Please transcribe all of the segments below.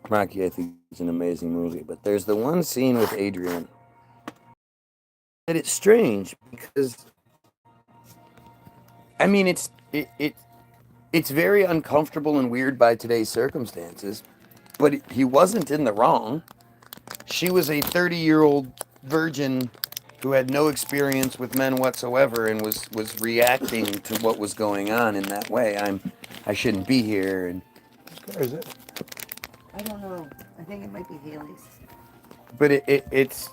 Rocky, I think, is an amazing movie, but there's the one scene with Adrian that it's strange because I mean it's very uncomfortable and weird by today's circumstances, but he wasn't in the wrong. She was a 30-year-old virgin who had no experience with men whatsoever and was reacting to what was going on in that way. I shouldn't be here, and Is it? I don't know. I think it might be Haley's. but it's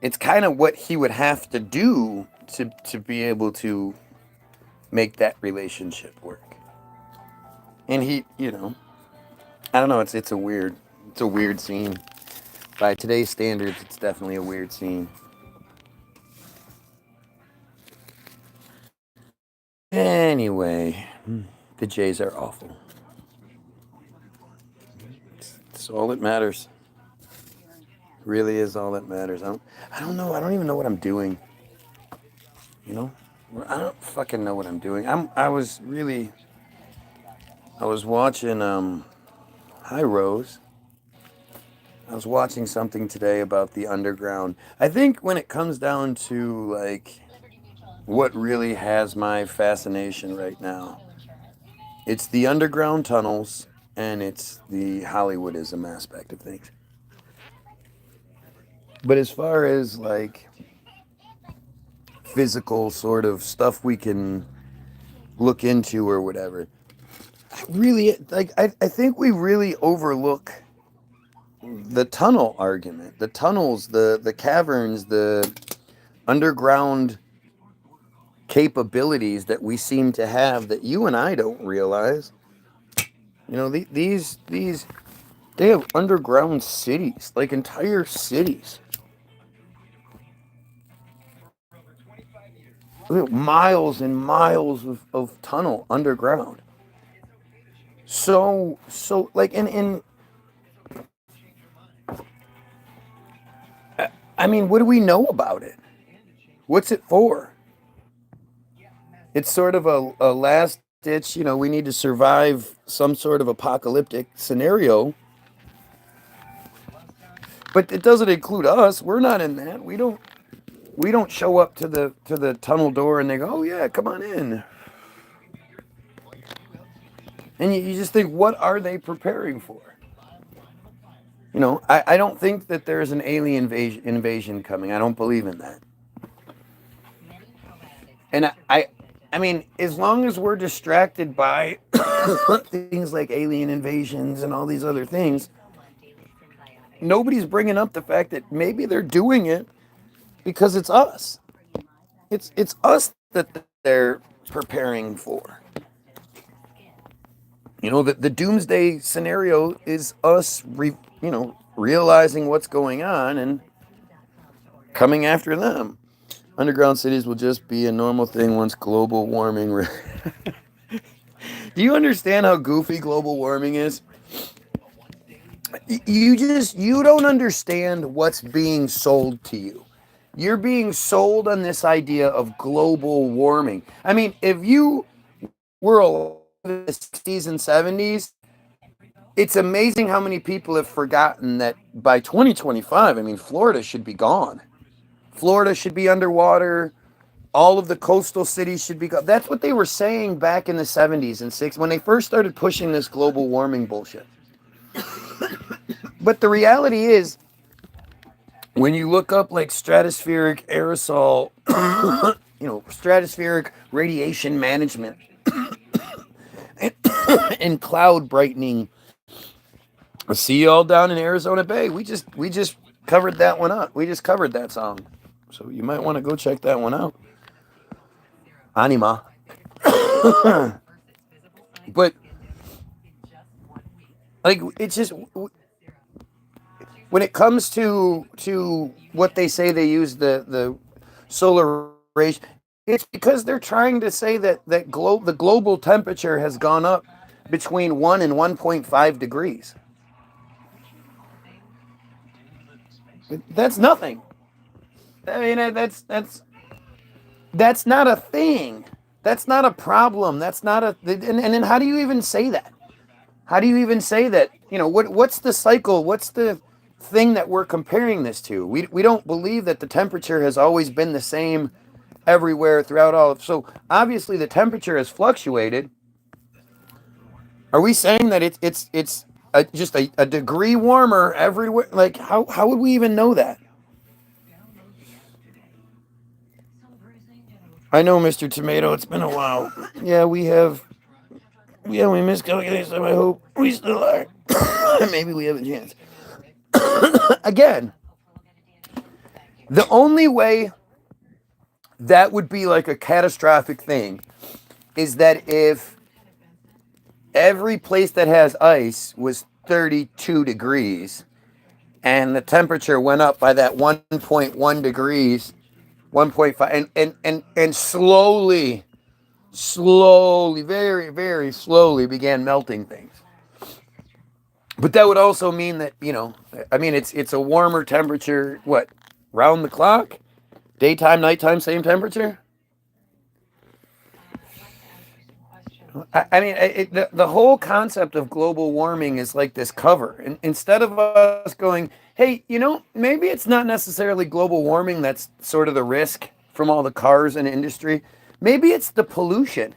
it's kind of what he would have to do to be able to make that relationship work. And he, I don't know. It's a weird scene. By today's standards, it's definitely a weird scene. Anyway, the Jays are awful. It's all that matters. Really is all that matters. I don't know. I don't even know what I'm doing. You know, I don't fucking know what I'm doing. I was watching. Hi Rose. I was watching something today about the underground. I think when it comes down to like what really has my fascination right now, it's the underground tunnels and it's the Hollywoodism aspect of things. But as far as like physical sort of stuff we can look into or whatever, I think we really overlook the tunnel argument, the tunnels, the caverns, the underground capabilities that we seem to have that you and I don't realize. These they have underground cities, like entire cities. Miles and miles of tunnel underground. So like in I mean, what do we know about it? What's it for? It's sort of a last ditch, we need to survive some sort of apocalyptic scenario. But it doesn't include us. We're not in that. We don't show up to the tunnel door and they go, "Oh yeah, come on in." And you just think, what are they preparing for? I don't think that there's an alien invasion coming. I don't believe in that. And I mean, as long as we're distracted by things like alien invasions and all these other things, nobody's bringing up the fact that maybe they're doing it because it's us. It's us that they're preparing for. The doomsday scenario is us, realizing what's going on and coming after them. Underground cities will just be a normal thing once global warming. Do you understand how goofy global warming is? You don't understand what's being sold to you. You're being sold on this idea of global warming. I mean, if you were alive in the 60s and 70s, it's amazing how many people have forgotten that by 2025, I mean, Florida should be gone. Florida should be underwater. All of the coastal cities should be gone. That's what they were saying back in the 70s and 60s when they first started pushing this global warming bullshit. But the reality is, when you look up like stratospheric aerosol, stratospheric radiation management and cloud brightening, I see you all down in Arizona Bay. We just covered that one up. We just covered that song. So you might want to go check that one out. Anima. But like it's just when it comes to what they say they use the solar rays, it's because they're trying to say that the global temperature has gone up between 1 and 1.5 degrees. That's nothing. I mean, that's not a thing. That's not a problem. That's not a. And then how do you even say that? How do you even say that? What's the cycle? What's the thing that we're comparing this to? We don't believe that the temperature has always been the same everywhere throughout all of. So obviously the temperature has fluctuated. Are we saying that just a degree warmer everywhere? Like how would we even know that? I know, Mr. Tomato. It's been a while. Yeah, we have. Yeah, we miscalculated. So I hope we still are. Maybe we have a chance. Again, the only way that would be like a catastrophic thing is that if every place that has ice was 32 degrees and the temperature went up by that 1.1 degrees, 1.5, and slowly, very, very slowly began melting things. But that would also mean that, I mean, it's a warmer temperature, what, round the clock? Daytime, nighttime, same temperature? I mean, the whole concept of global warming is like this cover. And instead of us going, hey, maybe it's not necessarily global warming that's sort of the risk from all the cars and industry. Maybe it's the pollution.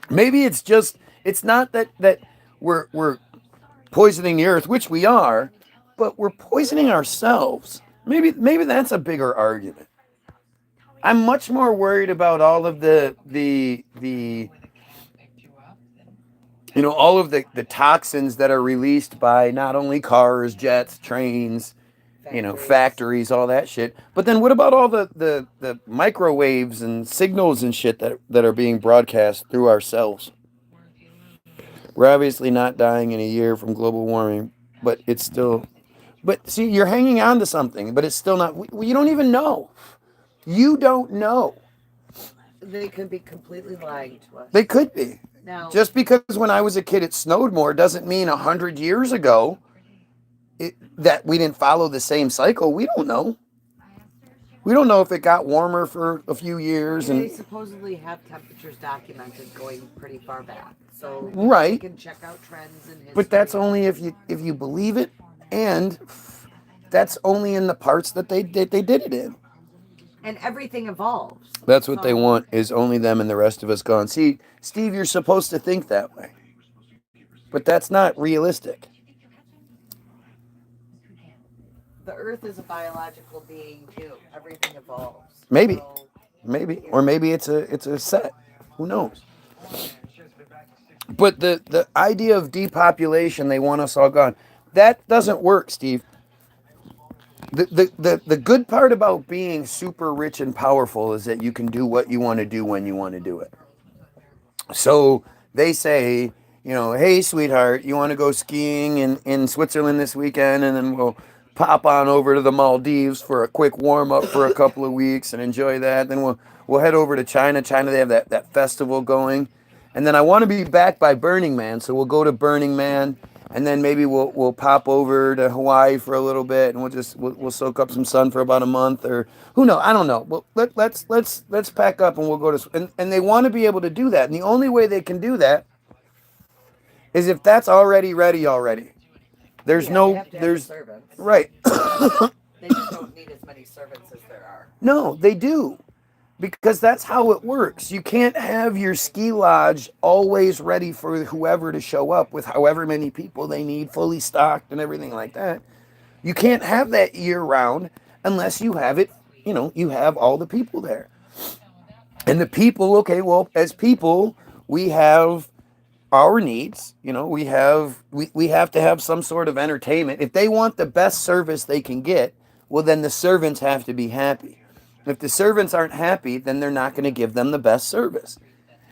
Maybe it's not that we're poisoning the earth, which we are, but we're poisoning ourselves. Maybe that's a bigger argument. I'm much more worried about all of the all of the toxins that are released by not only cars, jets, trains, factories, all that shit. But then what about all the microwaves and signals and shit that are being broadcast through our cells? We're obviously not dying in a year from global warming, but it's still. But see, you're hanging on to something, but it's still not. You don't even know. You don't know. They could be completely lying to us. They could be. Now, just because when I was a kid it snowed more doesn't mean 100 years ago that we didn't follow the same cycle. We don't know. We don't know if it got warmer for a few years. They supposedly have temperatures documented going pretty far back. So right. You can check out trends in history. But that's only if you believe it, and that's only in the parts that they did it in. And everything evolves. That's what they want, is only them and the rest of us gone. See, Steve, you're supposed to think that way. But that's not realistic. The Earth is a biological being too. Everything evolves. Maybe. Maybe. Or maybe it's a set. Who knows? But the idea of depopulation, they want us all gone. That doesn't work, Steve. The good part about being super rich and powerful is that you can do what you want to do when you want to do it. So they say, hey, sweetheart, you want to go skiing in Switzerland this weekend, and then we'll pop on over to the Maldives for a quick warm-up for a couple of weeks and enjoy that. Then we'll head over to China. They have that festival going. And then I want to be back by Burning Man, so we'll go to Burning Man. And then maybe we'll pop over to Hawaii for a little bit, and we'll soak up some sun for about a month, or who knows? I don't know. Well, let's pack up and we'll go to. And they want to be able to do that, and the only way they can do that is if that's already ready already. There's there's servants. Right. They just don't need as many servants as there are. No, they do. Because that's how it works. You can't have your ski lodge always ready for whoever to show up with however many people they need, fully stocked and everything like that. You can't have that year round unless you have it, you have all the people there. And the people, okay, well, as people, we have our needs. We have to have some sort of entertainment. If they want the best service they can get, well, then the servants have to be happy. If the servants aren't happy, then they're not going to give them the best service.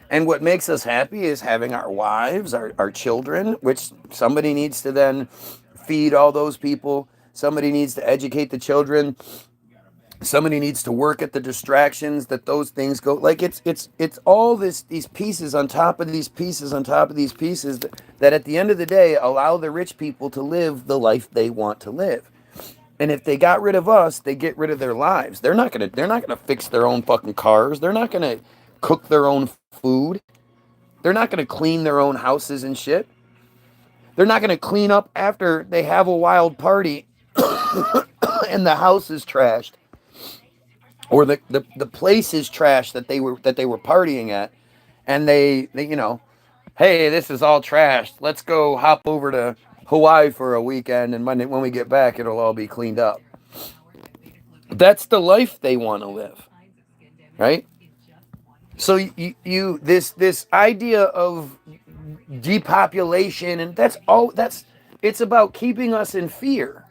And what makes us happy is having our wives, our children, which somebody needs to then feed all those people. Somebody needs to educate the children. Somebody needs to work at the distractions that those things go. Like it's all these pieces on top of these pieces on top of these pieces that at the end of the day allow the rich people to live the life they want to live. And if they got rid of us, they get rid of their lives. They're not gonna fix their own fucking cars. They're not gonna cook their own food. They're not gonna clean their own houses and shit. They're not going to clean up after they have a wild party and the house is trashed, or the place is trashed that they were partying at, and they hey, this is all trashed. Let's go hop over to Hawaii for a weekend, and when we get back, it'll all be cleaned up. That's the life they want to live, right? So this idea of depopulation, and it's about keeping us in fear.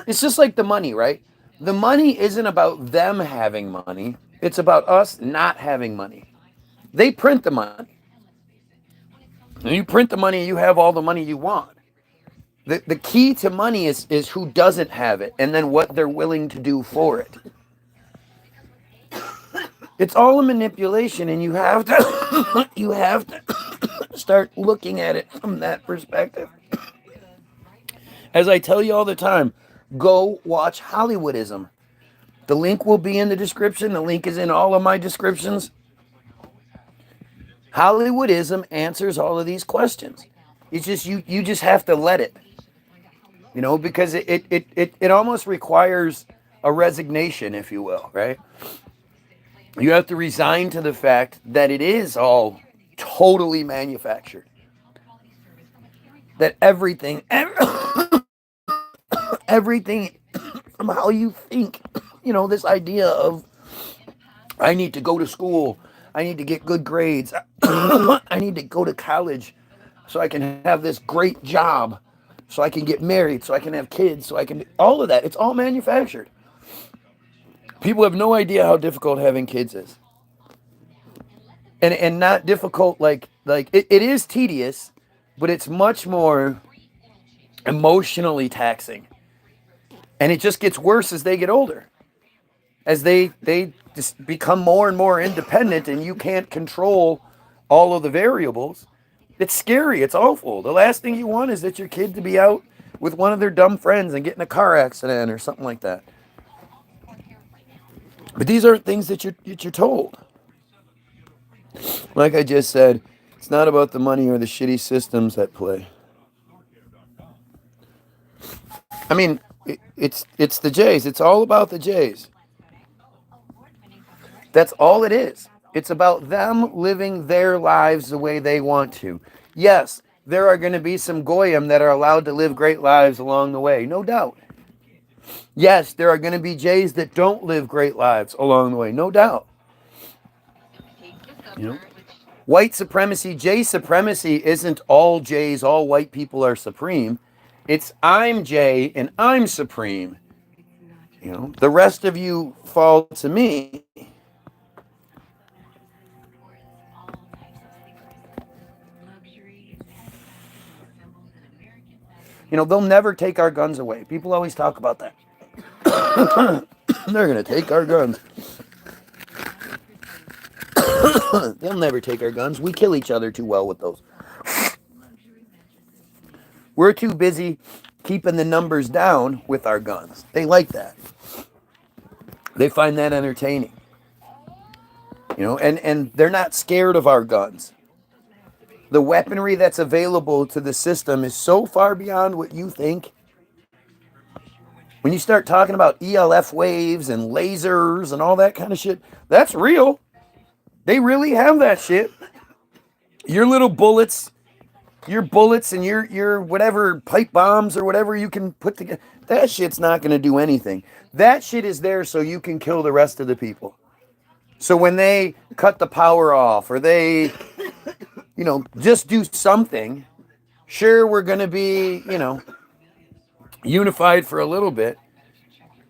It's just like the money, right? The money isn't about them having money. It's about us not having money. They print the money. And you print the money, you have all the money you want. The key to money is who doesn't have it, and then what they're willing to do for it. It's all a manipulation, and you have to start looking at it from that perspective. As I tell you all the time, go watch Hollywoodism. The link will be in the description. The link is in all of my descriptions. Hollywoodism answers all of these questions. It's just you just have to let it. Because it almost requires a resignation, if you will, right? You have to resign to the fact that it is all totally manufactured. That everything from how you think, this idea of I need to go to school, I need to get good grades, I need to go to college so I can have this great job, so I can get married, so I can have kids, so I can all of that. It's all manufactured. People have no idea how difficult having kids is. And not difficult like it is tedious, but it's much more emotionally taxing. And it just gets worse as they get older. As they just become more and more independent, and you can't control all of the variables. It's scary. It's awful. The last thing you want is that your kid to be out with one of their dumb friends and get in a car accident or something like that. But these aren't things that you're told. Like I just said, it's not about the money or the shitty systems at play. I mean, it's the Jays. It's all about the Jays. That's all it is. It's about them living their lives the way they want to. Yes, there are going to be some Goyim that are allowed to live great lives along the way, no doubt. Yes, there are going to be Jays that don't live great lives along the way, no doubt. White supremacy, Jay supremacy isn't all Jays, all white people are supreme. It's I'm Jay and I'm supreme. The rest of you fall to me. They'll never take our guns away. People always talk about that. They're going to take our guns. They'll never take our guns. We kill each other too well with those. We're too busy keeping the numbers down with our guns. They like that. They find that entertaining. And they're not scared of our guns. The weaponry that's available to the system is so far beyond what you think. When you start talking about ELF waves and lasers and all that kind of shit, that's real. They really have that shit. Your little bullets, and your whatever pipe bombs or whatever you can put together, that shit's not going to do anything. That shit is there so you can kill the rest of the people. So when they cut the power off or they just do something, sure, we're going to be, unified for a little bit.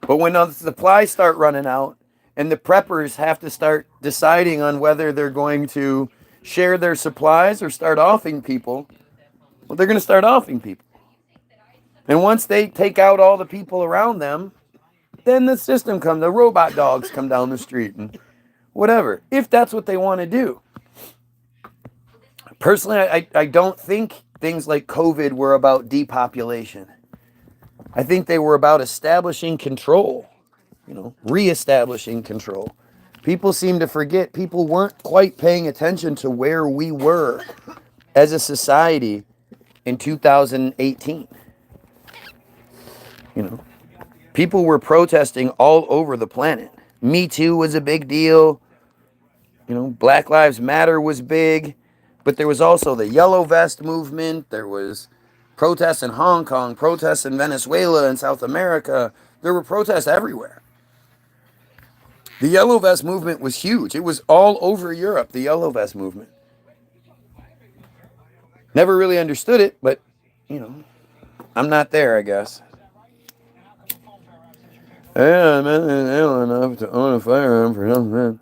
But when the supplies start running out and the preppers have to start deciding on whether they're going to share their supplies or start offing people, well, they're going to start offing people. And once they take out all the people around them, then the system comes, the robot dogs come down the street and whatever, if that's what they want to do. Personally, I don't think things like COVID were about depopulation. I think they were about establishing control, reestablishing control. People seem to forget. People weren't quite paying attention to where we were as a society in 2018. You know, people were protesting all over the planet. Me Too was a big deal. You know, Black Lives Matter was big, but there was also the Yellow Vest movement. There was protests in Hong Kong, protests in Venezuela and South America. There were protests everywhere. The Yellow Vest movement was huge. It was all over Europe, the Yellow Vest movement. Never really understood it, but, you know, I'm not there, I guess. Yeah, I'm not ill enough to own a firearm for some men.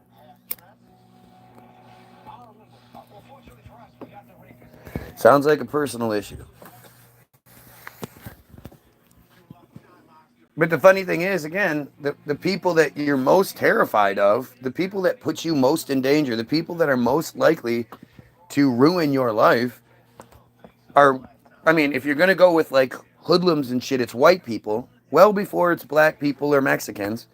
Sounds like a personal issue. But the funny thing is, again, the people that you're most terrified of, the people that put you most in danger, the people that are most likely to ruin your life are, I mean, if you're going to go with like hoodlums and shit, it's white people, well before it's black people or Mexicans.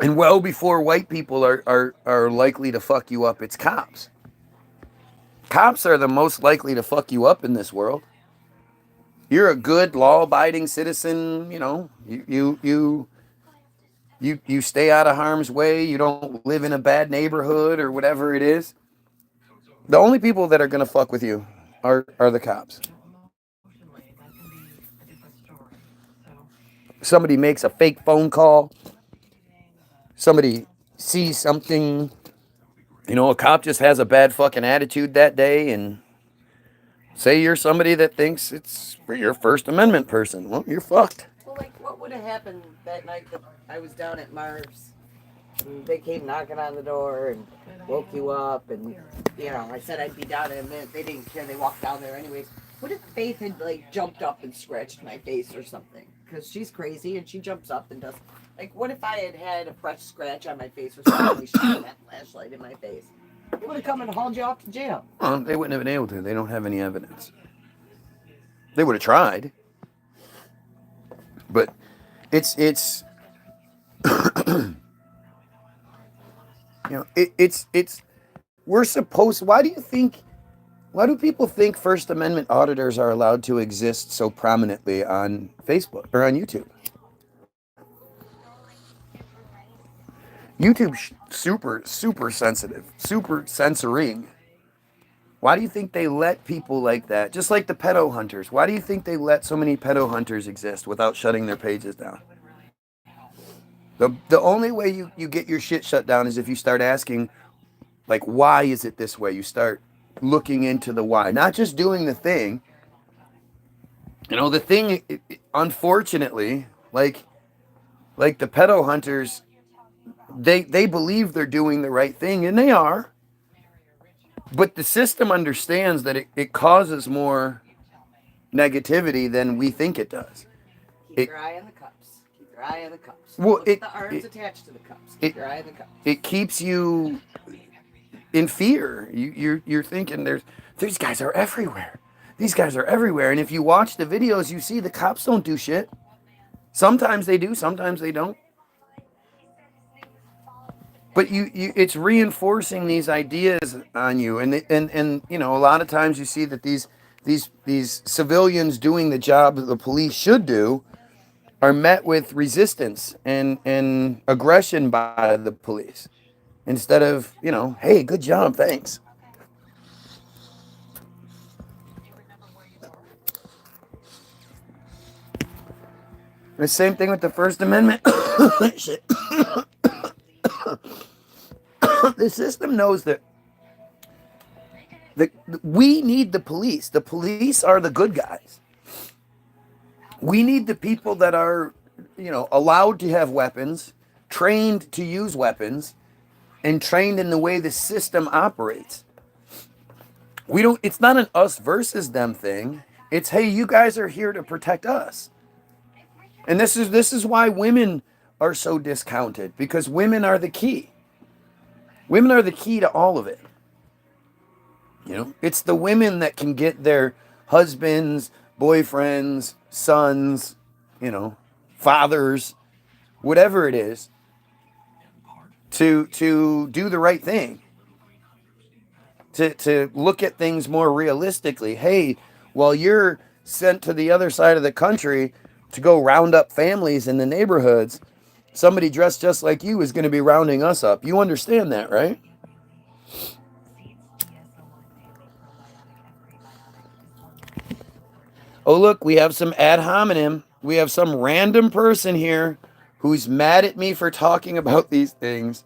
And well before white people are likely to fuck you up, it's cops. Cops are the most likely to fuck you up in this world. You're a good law-abiding citizen, you know, you stay out of harm's way, you don't live in a bad neighborhood or whatever it is. The only people that are gonna fuck with you are the cops. Somebody makes a fake phone call, somebody sees something, you know, a cop just has a bad fucking attitude that day, and say you're somebody that thinks it's for your First Amendment person. Well, you're fucked. Well, like, what would have happened that night that I was down at Marv's? And they came knocking on the door and woke you up, and, you know, I said I'd be down in a minute. They didn't care. They walked down there anyways. What if Faith had, like, jumped up and scratched my face or something? Because she's crazy, and she jumps up and does... Like, what if I had had a fresh scratch on my face or something? Shot that flashlight in my face. They would have come and hauled you off to jail. Well, they wouldn't have been able to. They don't have any evidence. They would have tried. But it's you know, it's we're supposed, why do people think First Amendment auditors are allowed to exist so prominently on Facebook or on YouTube? YouTube's super sensitive, super censoring. Why do you think they let people like that? Just like the pedo hunters. Why do you think they let so many pedo hunters exist without shutting their pages down? The only way you get your shit shut down is if you start asking, like, why is it this way? You start looking into the why. Not just doing the thing. You know, the thing, unfortunately, like the pedo hunters, they believe they're doing the right thing, and they are. But the system understands that it causes more negativity than we think it does. Keep your eye on the cups. Keep your eye on the cups. Well, Look at the arms attached to the cups. Keep your eye on the cups. It keeps you in fear. You're thinking these guys are everywhere. These guys are everywhere. And if you watch the videos, you see the cops don't do shit. Sometimes they do, sometimes they don't. But it's reinforcing these ideas on you, and you know, a lot of times you see that these civilians doing the job that the police should do are met with resistance and aggression by the police, instead of, you know, hey, good job, thanks. The same thing with the First Amendment. Shit. The system knows that we need the police. The police are the good guys. We need the people that are, you know, allowed to have weapons, trained to use weapons, and trained in the way the system operates. It's not an us versus them thing. It's, hey, you guys are here to protect us. And this is why women are so discounted, because women are the key. Women are the key to all of it. You know, it's the women that can get their husbands, boyfriends, sons, you know, fathers, whatever it is, to do the right thing. To look at things more realistically. Hey, while you're sent to the other side of the country to go round up families in the neighborhoods. Somebody dressed just like you is going to be rounding us up. You understand that, right? Oh, look, we have some ad hominem. We have some random person here who's mad at me for talking about these things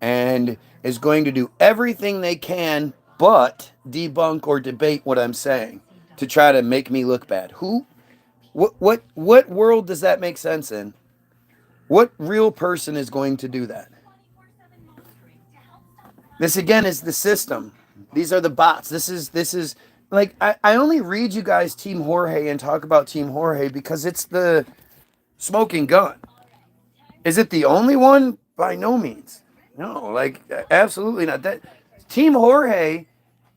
and is going to do everything they can but debunk or debate what I'm saying to try to make me look bad. Who? What world does that make sense in? What real person is going to do that? This again is the system. These are the bots. This is like I only read you guys Team Jorge and talk about Team Jorge because it's the smoking gun. Is it the only one? By no means. No, like absolutely not. That Team Jorge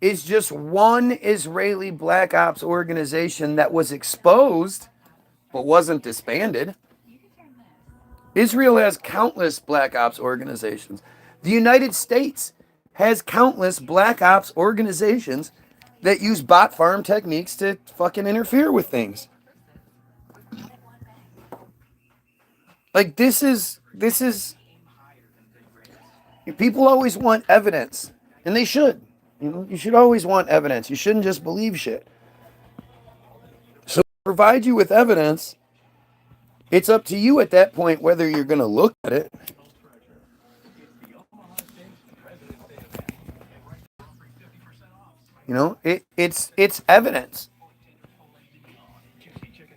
is just one Israeli black ops organization that was exposed but wasn't disbanded. Israel has countless black ops organizations. The United States has countless black ops organizations that use bot farm techniques to fucking interfere with things. Like this is people always want evidence, and they should. You should always want evidence. You shouldn't just believe shit. So provide you with evidence. It's up to you at that point whether you're going to look at it. It's evidence.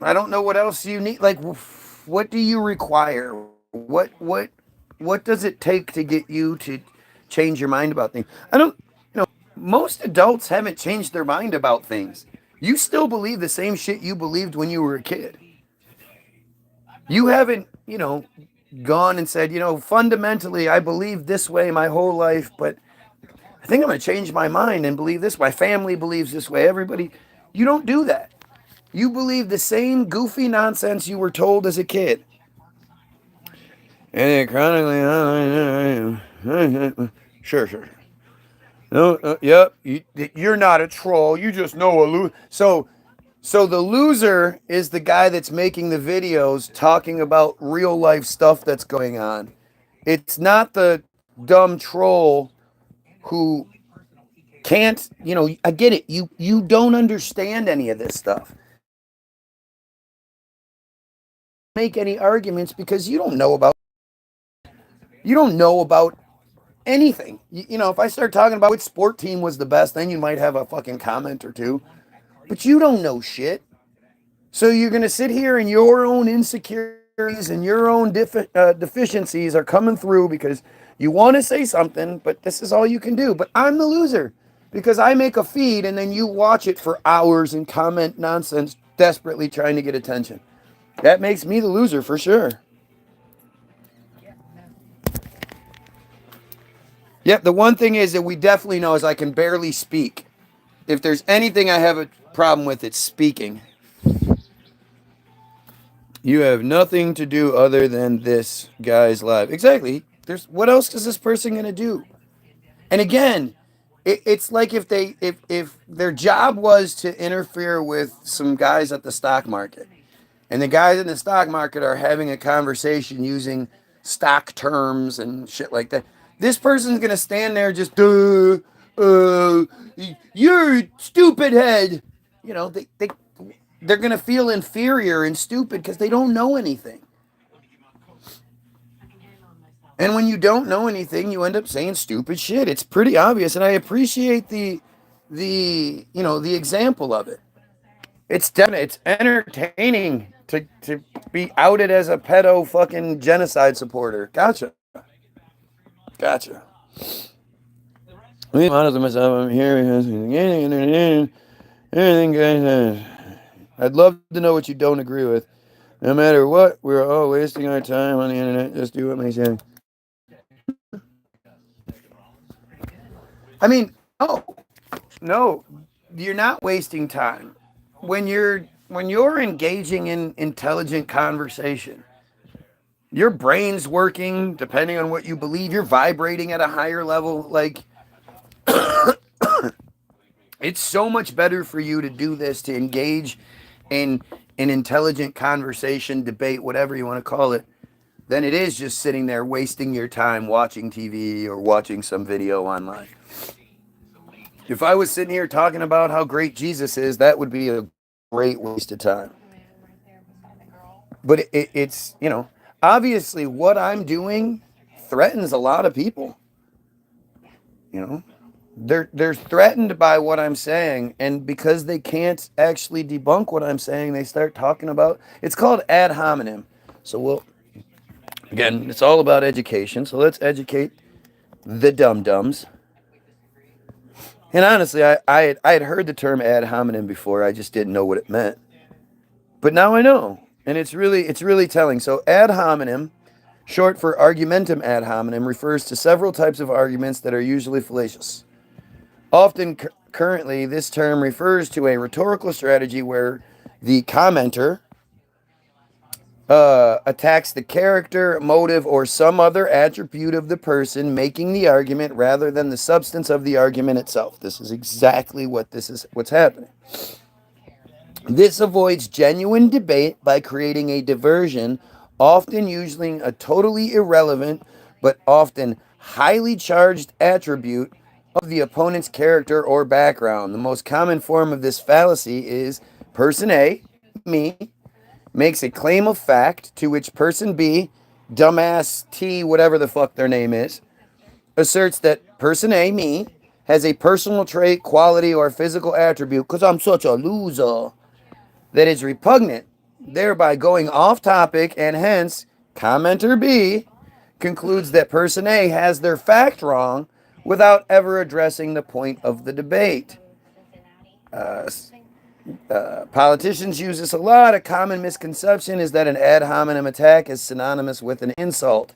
I don't know what else you need. Like, what do you require? What does it take to get you to change your mind about things? I don't. Most adults haven't changed their mind about things. You still believe the same shit you believed when you were a kid. You haven't, gone and said, fundamentally, I believed this way my whole life, but I think I'm going to change my mind and believe this. My family believes this way. Everybody, you don't do that. You believe the same goofy nonsense you were told as a kid. And chronically, sure. No, yep. You're not a troll. You just know a loser. So the loser is the guy that's making the videos talking about real life stuff that's going on. It's not the dumb troll who can't, I get it. You don't understand any of this stuff. Make any arguments because you don't know about anything. If I start talking about which sport team was the best, then you might have a fucking comment or two. But you don't know shit. So you're going to sit here and your own insecurities and your own deficiencies are coming through because you want to say something, but this is all you can do. But I'm the loser because I make a feed and then you watch it for hours and comment nonsense, desperately trying to get attention. That makes me the loser for sure. Yep, the one thing is that we definitely know is I can barely speak. If there's anything I have a problem with, it's speaking. You have nothing to do other than this guy's live. Exactly. What else is this person going to do? And again, it's like if their job was to interfere with some guys at the stock market, and the guys in the stock market are having a conversation using stock terms and shit like that. This person's going to stand there just, you're stupid head. They're going to feel inferior and stupid because they don't know anything. And when you don't know anything, you end up saying stupid shit. It's pretty obvious, and I appreciate the example of it. It's entertaining to be outed as a pedo fucking genocide supporter. Gotcha. I'm honest with myself. I'm here because everything guys. I'd love to know what you don't agree with. No matter what, we're all wasting our time on the internet. Just do what makes sense. I mean, no, you're not wasting time. When you're engaging in intelligent conversation, your brain's working. Depending on what you believe, you're vibrating at a higher level. Like, It's so much better for you to do this, to engage in an intelligent conversation, debate, whatever you want to call it, than it is just sitting there wasting your time watching TV or watching some video online. If I was sitting here talking about how great Jesus is, that would be a great waste of time. But it's, obviously what I'm doing threatens a lot of people. You know, they're threatened by what I'm saying, and because they can't actually debunk what I'm saying, they start talking about, it's called ad hominem. So again, it's all about education. So let's educate the dum-dums. And honestly, I had heard the term ad hominem before. I just didn't know what it meant. But now I know, and it's really telling. So ad hominem, short for argumentum ad hominem, refers to several types of arguments that are usually fallacious. Often, currently, this term refers to a rhetorical strategy where the commenter attacks the character, motive, or some other attribute of the person making the argument rather than the substance of the argument itself. This is exactly what's happening. This avoids genuine debate by creating a diversion, often using a totally irrelevant but often highly charged attribute of the opponent's character or background. The most common form of this fallacy is person A, me, makes a claim of fact to which person B, dumbass T, whatever the fuck their name is, asserts that person A, me, has a personal trait, quality, or physical attribute, because I'm such a loser, that is repugnant, thereby going off topic, and hence, commenter B concludes that person A has their fact wrong without ever addressing the point of the debate. Politicians use this a lot. A common misconception is that an ad hominem attack is synonymous with an insult.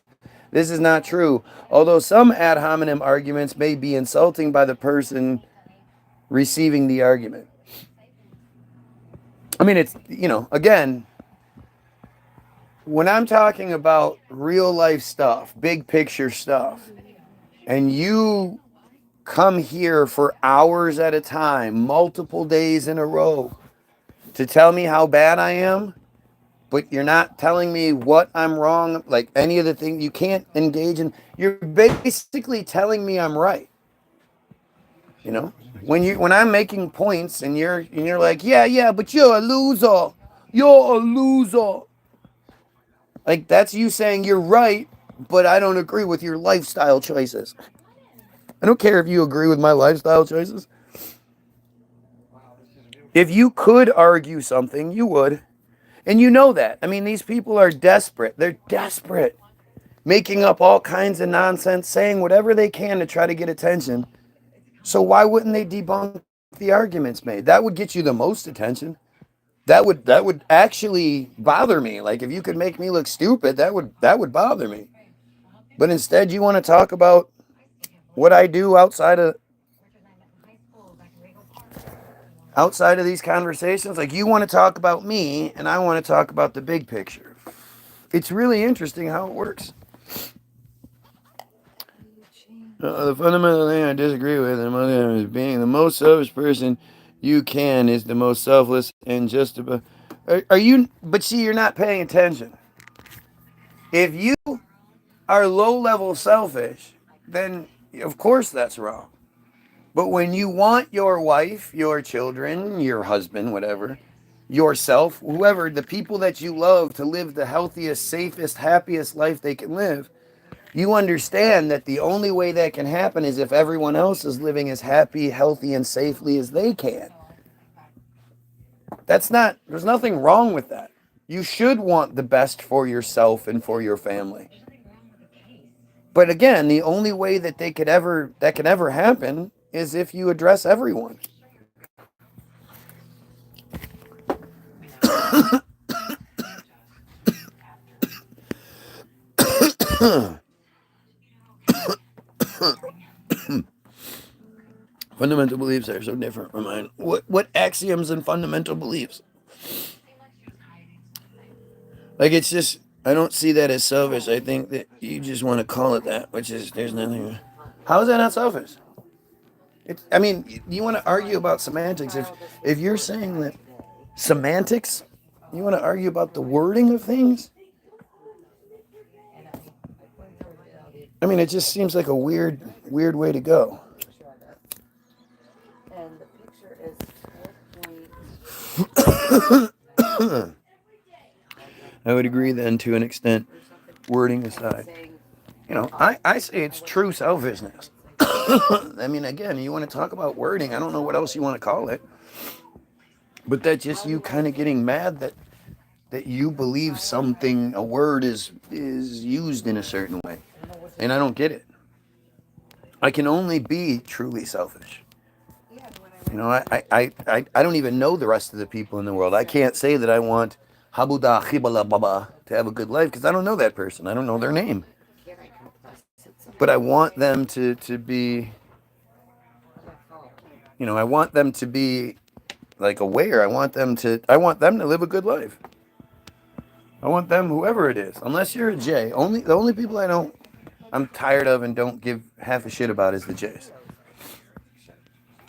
This is not true, although some ad hominem arguments may be insulting by the person receiving the argument. I mean, it's, again, when I'm talking about real life stuff, big picture stuff, and you come here for hours at a time, multiple days in a row, to tell me how bad I am, but you're not telling me what I'm wrong, like any of the things you can't engage in, you're basically telling me I'm right. When I'm making points and you're like, yeah, but you're a loser. You're a loser. Like, that's you saying you're right, but I don't agree with your lifestyle choices. I don't care if you agree with my lifestyle choices. If you could argue something, you would. And you know that. I mean, these people are desperate. They're desperate. Making up all kinds of nonsense, saying whatever they can to try to get attention. So why wouldn't they debunk the arguments made? That would get you the most attention. That would actually bother me. Like, if you could make me look stupid, that would bother me. But instead, you want to talk about what I do outside of these conversations. Like, you want to talk about me, and I want to talk about the big picture. It's really interesting how it works. The fundamental thing I disagree with is being the most selfish person you can is the most selfless and just about. Are you? But see, you're not paying attention. If you are low-level selfish, then of course that's wrong. But when you want your wife, your children, your husband, whatever, yourself, whoever, the people that you love to live the healthiest, safest, happiest life they can live, you understand that the only way that can happen is if everyone else is living as happy, healthy, and safely as they can. There's nothing wrong with that. You should want the best for yourself and for your family. But again, the only way that can ever happen is if you address everyone. Fundamental beliefs are so different from mine. What axioms and fundamental beliefs? Like, it's just, I don't see that as selfish. I think that you just want to call it that, which is, there's nothing. How is that not selfish? I mean, you want to argue about semantics. If you're saying that semantics, you want to argue about the wording of things. I mean, it just seems like a weird way to go. And the picture is 4 point. I would agree then to an extent, wording aside. You know, I say it's true selfishness. I mean, again, you want to talk about wording. I don't know what else you want to call it. But that's just you kind of getting mad that you believe something, a word is used in a certain way. And I don't get it. I can only be truly selfish. You know, I don't even know the rest of the people in the world. I can't say that I want Habuda Khibala Baba to have a good life because I don't know that person. I don't know their name. But I want them to be, you know, I want them to be like aware. I want them to live a good life. I want them, whoever it is, unless you're a J. The only people I'm tired of and don't give half a shit about is the J's.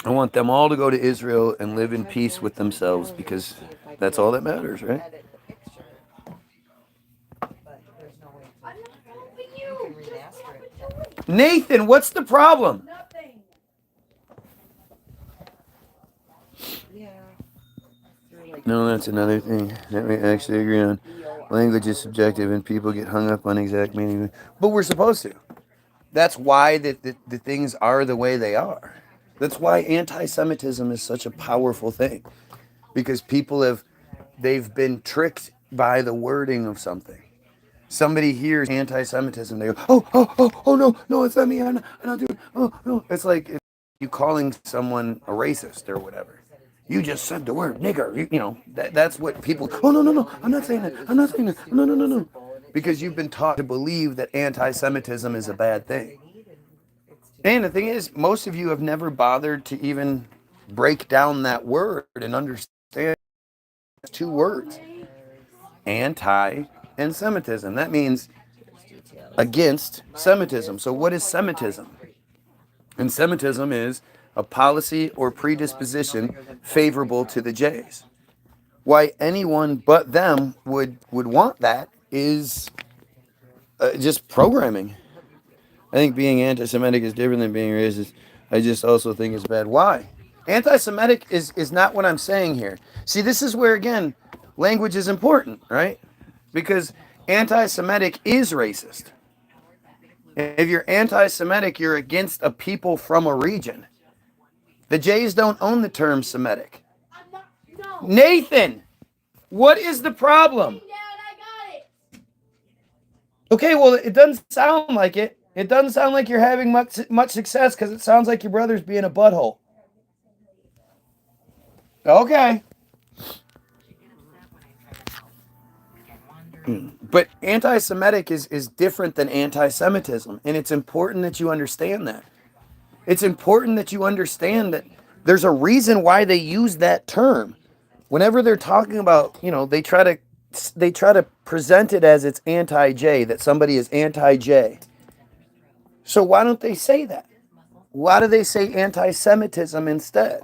I want them all to go to Israel and live in peace with themselves because that's all that matters, right? Nathan, what's the problem? No, that's another thing that we actually agree on. Language is subjective and people get hung up on exact meaning. But we're supposed to. That's why the things are the way they are. That's why anti-Semitism is such a powerful thing. Because they've been tricked by the wording of something. Somebody hears anti-Semitism, they go, no, it's not me, I'm not doing it, oh, no. It's like you calling someone a racist or whatever. You just said the word nigger, you know, that's what people, oh, no, I'm not saying that, no. Because you've been taught to believe that anti-Semitism is a bad thing. And the thing is, most of you have never bothered to even break down that word and understand two words, anti and Semitism. That means against Semitism. So what is Semitism? And Semitism is a policy or predisposition favorable to the Jays. Why anyone but them would want that is just programming. I think being anti-Semitic is different than being racist. I just also think it's bad. Why? Anti-Semitic is not what I'm saying here. See, this is where, again, language is important, right? Because anti-Semitic is racist. If you're anti-Semitic, you're against a people from a region. The Jays don't own the term Semitic. Nathan, what is the problem? Okay, well, it doesn't sound like it. It doesn't sound like you're having much success because it sounds like your brother's being a butthole. Okay. But anti-Semitic is different than anti-Semitism, and it's important that you understand that. It's important that you understand that there's a reason why they use that term. Whenever they're talking about, you know, they try to present it as it's anti-J, that somebody is anti-J. So why don't they say that? Why do they say anti-Semitism instead?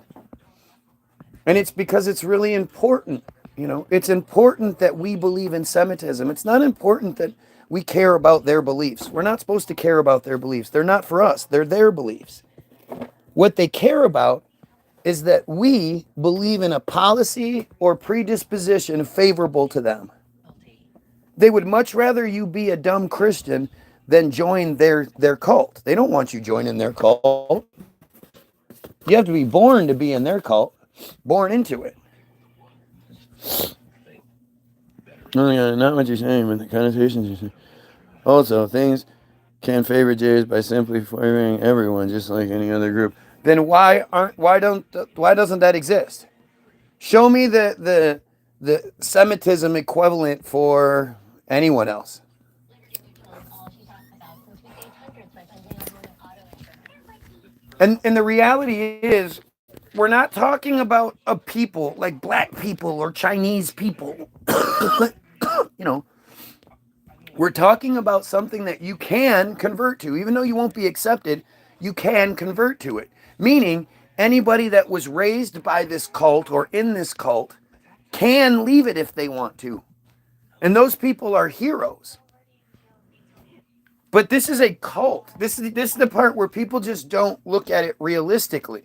And it's because it's really important. You know, it's important that we believe in Semitism. It's not important that we care about their beliefs. We're not supposed to care about their beliefs. They're not for us. They're their beliefs. What they care about is that we believe in a policy or predisposition favorable to them. They would much rather you be a dumb Christian than join their cult. They don't want you joining their cult. You have to be born to be in their cult, born into it. Oh yeah, not what you're saying, but the connotations you're saying. Also, things can favor Jays by simply favoring everyone, just like any other group. Then why doesn't that exist? Show me the Semitism equivalent for anyone else. And the reality is, we're not talking about a people like black people or Chinese people. You know, we're talking about something that you can convert to. Even though you won't be accepted, you can convert to it. Meaning, anybody that was raised by this cult or in this cult can leave it if they want to. And those people are heroes. But this is a cult. This is the part where people just don't look at it realistically.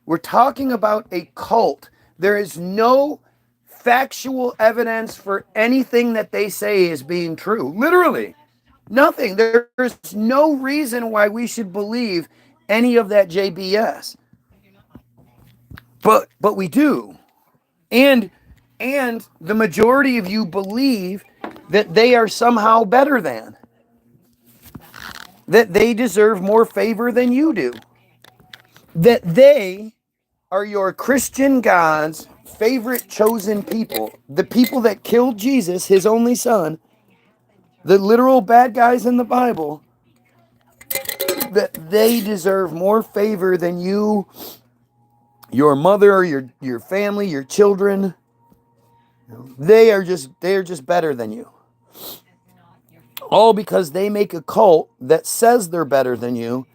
We're talking about a cult. There is no factual evidence for anything that they say is being true. Literally, nothing. There's no reason why we should believe any of that JBS. But we do. And the majority of you believe that they are somehow better than. That they deserve more favor than you do. That they are your Christian God's favorite chosen people. The people that killed Jesus, his only son. The literal bad guys in the Bible. That they deserve more favor than you, your mother, your family, your children. They are just better than you. All because they make a cult that says they're better than you.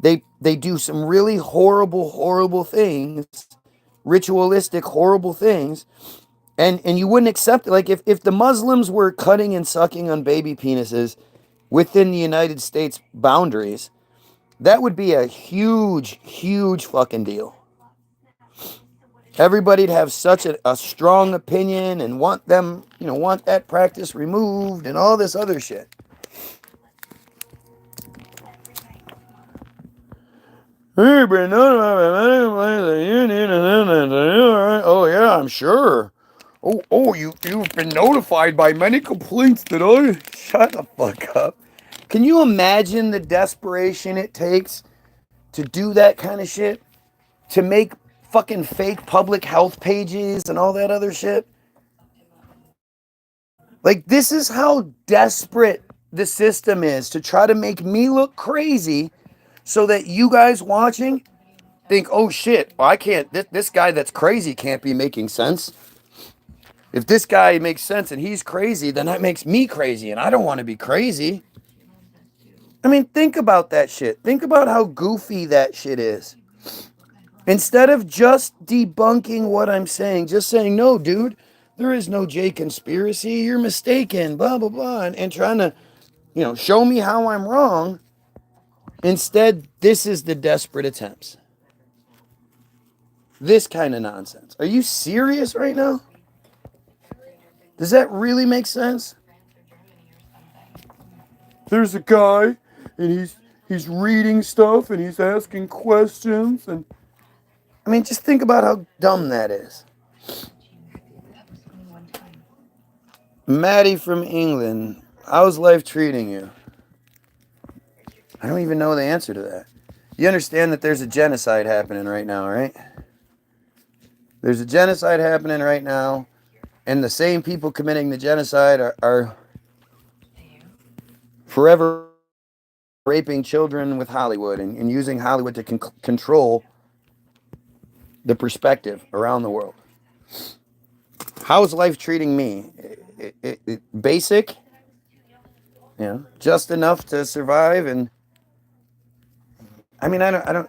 They do some really horrible things, ritualistic, horrible things, and you wouldn't accept it. Like if the Muslims were cutting and sucking on baby penises within the United States boundaries, that would be a huge fucking deal. Everybody'd have such a strong opinion and want them, want that practice removed and all this other shit. Oh yeah, I'm sure. You've been notified by many complaints that I... Shut the fuck up. Can you imagine the desperation it takes to do that kind of shit? To make fucking fake public health pages and all that other shit? Like, this is how desperate the system is to try to make me look crazy so that you guys watching think, oh shit, well, I can't, this guy that's crazy can't be making sense. If this guy makes sense and he's crazy, then that makes me crazy, and I don't want to be crazy. I mean, think about that shit. Think about how goofy that shit is. Instead of just debunking what I'm saying, just saying, no, dude, there is no J conspiracy, you're mistaken, blah, blah, blah, and trying to, show me how I'm wrong. Instead, this is the desperate attempts. This kind of nonsense. Are you serious right now? Does that really make sense? There's a guy, and he's reading stuff, and he's asking questions, and I mean, just think about how dumb that is. Maddie from England, how's life treating you? I don't even know the answer to that. You understand that there's a genocide happening right now, right? There's a genocide happening right now, and the same people committing the genocide are forever raping children with Hollywood and using Hollywood to control the perspective around the world. How's life treating me? Basic, just enough to survive, and I mean, I don't,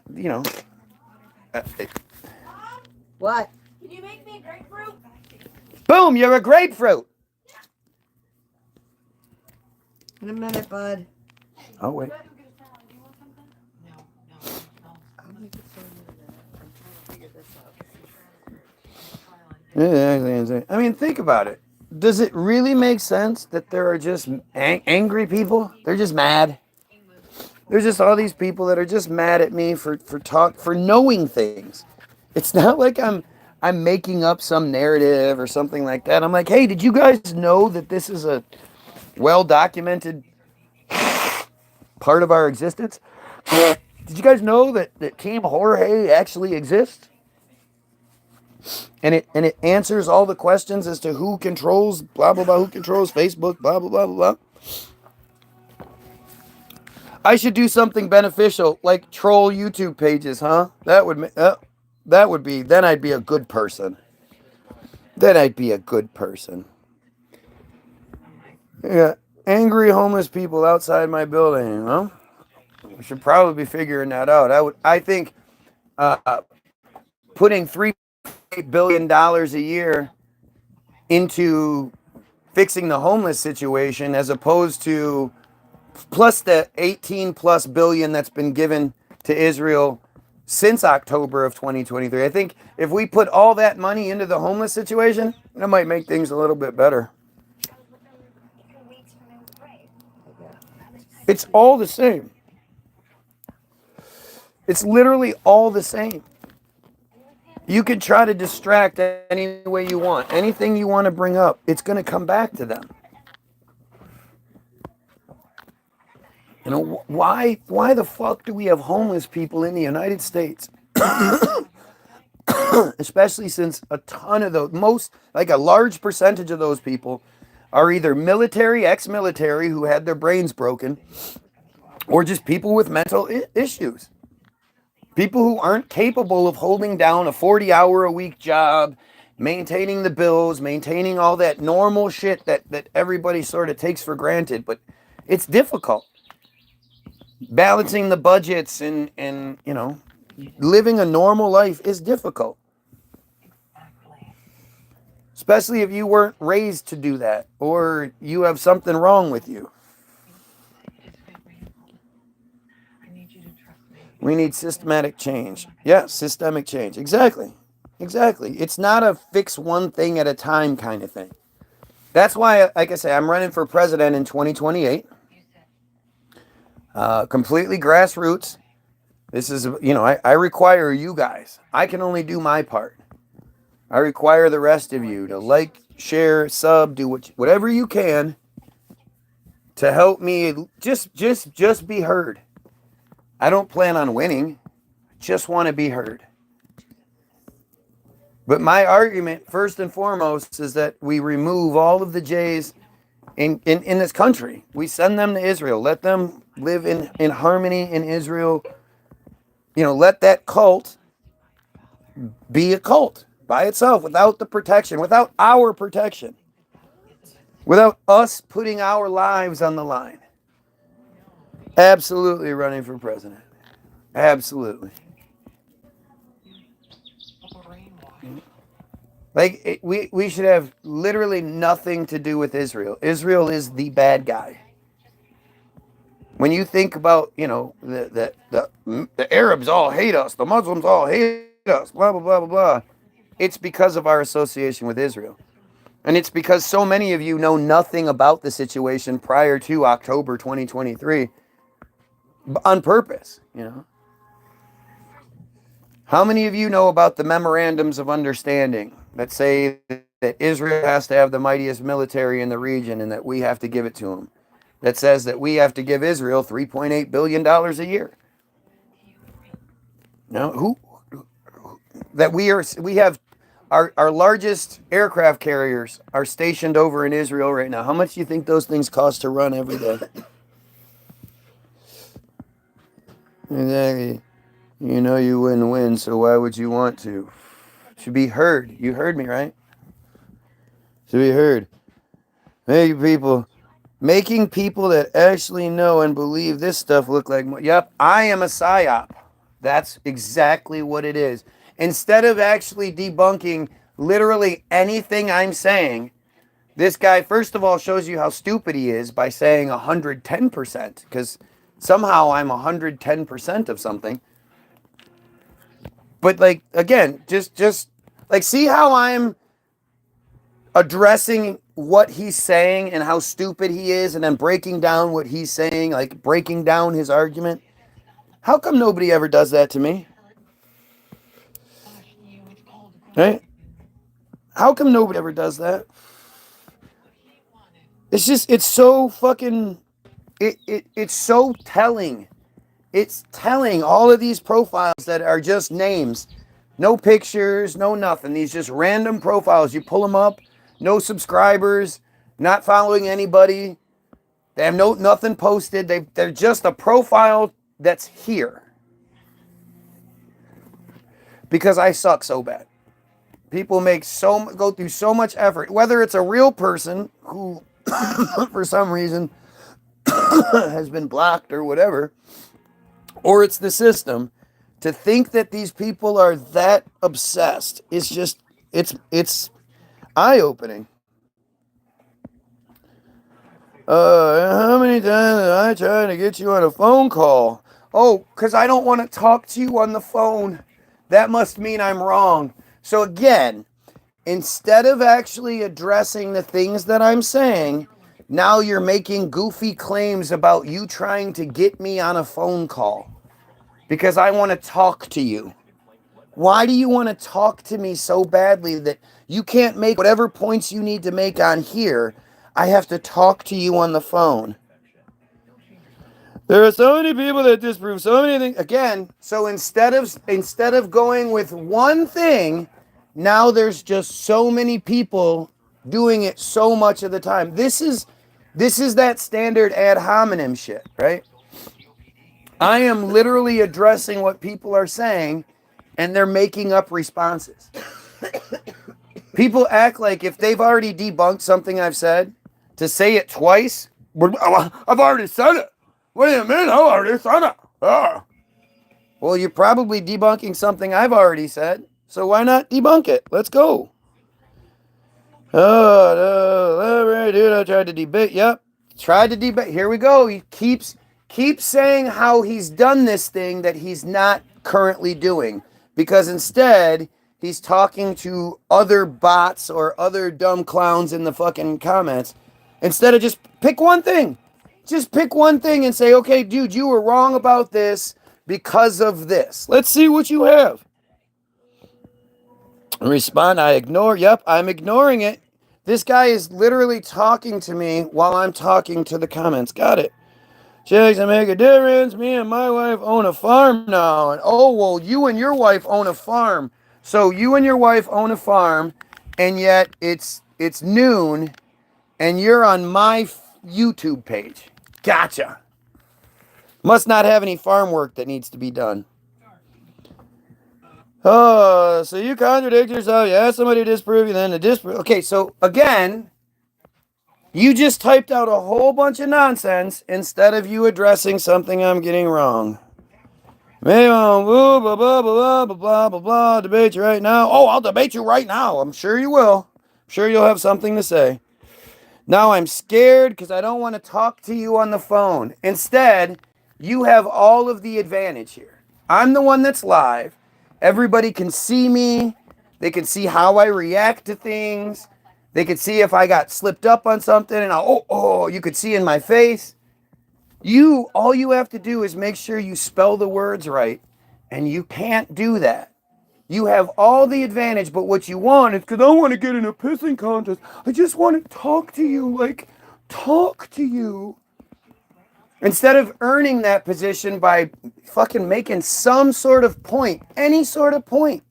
What? Can you make me a grapefruit? Boom! You're a grapefruit. In a minute, bud. Oh wait. I mean, think about it. Does it really make sense that there are just angry people? They're just mad. There's just all these people that are just mad at me for knowing things. It's not like I'm making up some narrative or something like that. I'm like, hey, did you guys know that this is a well-documented part of our existence? Did you guys know that Team Jorge actually exists? And it answers all the questions as to who controls blah blah blah, who controls Facebook, blah blah blah blah blah. I should do something beneficial, like troll YouTube pages, huh? That would be, then I'd be a good person. Then I'd be a good person. Yeah, angry homeless people outside my building, huh? We should probably be figuring that out. I think putting $3 billion a year into fixing the homeless situation, as opposed to plus the 18 plus billion that's been given to Israel since October of 2023. I think if we put all that money into the homeless situation, that might make things a little bit better. It's all the same. It's literally all the same. You could try to distract any way you want. Anything you want to bring up, it's going to come back to them. You know, why the fuck do we have homeless people in the United States? Especially since a ton of those, like a large percentage of those people are either military, ex-military who had their brains broken, or just people with mental issues. People who aren't capable of holding down a 40-hour-a-week job, maintaining the bills, maintaining all that normal shit that everybody sort of takes for granted. But it's difficult. Balancing the budgets and you know, living a normal life is difficult. Especially if you weren't raised to do that, or you have something wrong with you. We need systematic change. Yeah, systemic change. Exactly. Exactly. It's not a fix one thing at a time kind of thing. That's why, like I say, I'm running for president in 2028. Completely grassroots. This is, you know, I require you guys. I can only do my part. I require the rest of you to like, share, sub, do whatever you can to help me just be heard. I don't plan on winning. I just want to be heard. But my argument, first and foremost, is that we remove all of the Jays in this country. We send them to Israel. Let them live in harmony in Israel. You know, let that cult be a cult by itself, without the protection, without our protection, without us putting our lives on the line. Absolutely running for president. Absolutely. Like, we should have literally nothing to do with Israel. Israel is the bad guy. When you think about, you know, the Arabs all hate us, the Muslims all hate us, blah, blah, blah, blah, blah. It's because of our association with Israel. And it's because so many of you know nothing about the situation prior to October 2023 on purpose, you know. How many of you know about the memorandums of understanding that say that Israel has to have the mightiest military in the region and that we have to give it to them? That says that we have to give Israel $3.8 billion a year. Now, that we have our largest aircraft carriers are stationed over in Israel right now. How much do you think those things cost to run every day? Exactly. You know you wouldn't win, so why would you want to? Should be heard. You heard me, right? Should be heard. Hey, people. Making people that actually know and believe this stuff look like... Yep, I am a psyop. That's exactly what it is. Instead of actually debunking literally anything I'm saying, this guy, first of all, shows you how stupid he is by saying 110%, because somehow I'm 110% of something. But, like, again, just like, see how I'm addressing what he's saying and how stupid he is, and then breaking down what he's saying, like breaking down his argument? How come nobody ever does that to me? Right? How come nobody ever does that? It's so fucking, it's so telling. It's telling, all of these profiles that are just names. No pictures, no nothing. These just random profiles. You pull them up, no subscribers, not following anybody. They have nothing posted. They're just a profile that's here. Because I suck so bad. People go through so much effort, whether it's a real person who, for some reason, has been blocked or whatever, or it's the system To think that these people are that obsessed is just, it's eye-opening. How many times did I try to get you on a phone call? Oh, because I don't want to talk to you on the phone. That must mean I'm wrong. So again, instead of actually addressing the things that I'm saying, now you're making goofy claims about you trying to get me on a phone call because I want to talk to you. Why do you want to talk to me so badly that you can't make whatever points you need to make on here? I have to talk to you on the phone. There are so many people that disprove so many things. Again, so instead of going with one thing, now there's just so many people doing it so much of the time. This is that standard ad hominem shit, right? I am literally addressing what people are saying, and they're making up responses. People act like if they've already debunked something I've said, to say it twice, I've already said it. What do you mean? I already said it. Ah. Well, you're probably debunking something I've already said, so why not debunk it? Let's go. Oh, no, dude, I tried to debate. Yep, tried to debate. Here we go. He keeps saying how he's done this thing that he's not currently doing, because instead he's talking to other bots or other dumb clowns in the fucking comments. Instead of just pick one thing. Just pick one thing and say, okay, dude, you were wrong about this because of this. Let's see what you have. Respond, I ignore. Yep, I'm ignoring it. This guy is literally talking to me while I'm talking to the comments. Got it. Checks that make a difference. Me and my wife own a farm now. And oh, well, you and your wife own a farm. So you and your wife own a farm, and yet it's noon, and you're on my YouTube page. Gotcha. Must not have any farm work that needs to be done. Oh, so you contradict yourself. You ask somebody to disprove you, then to disprove. Okay, so again, you just typed out a whole bunch of nonsense instead of you addressing something I'm getting wrong. Maybe I'll blah, blah, blah, blah, blah, blah, blah, blah, debate you right now. Oh, I'll debate you right now. I'm sure you will. I'm sure you'll have something to say. Now I'm scared because I don't want to talk to you on the phone. Instead, you have all of the advantage here. I'm the one that's live. Everybody can see me. They can see how I react to things. They could see if I got slipped up on something and you could see in my face. All you have to do is make sure you spell the words right, and you can't do that. You have all the advantage, but what you want is, because I want to get in a pissing contest, I just want to talk to you. Instead of earning that position by fucking making some sort of point, any sort of point.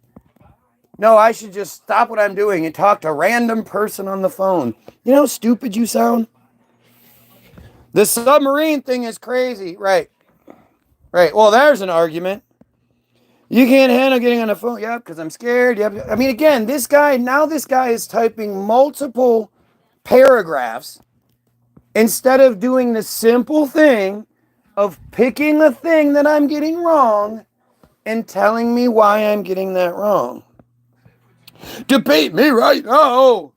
No, I should just stop what I'm doing and talk to a random person on the phone. You know how stupid you sound? The submarine thing is crazy. Right. Well, there's an argument. You can't handle getting on the phone. Yep, because I'm scared. Yep. I mean, again, this guy is typing multiple paragraphs instead of doing the simple thing of picking a thing that I'm getting wrong and telling me why I'm getting that wrong. Debate me right now.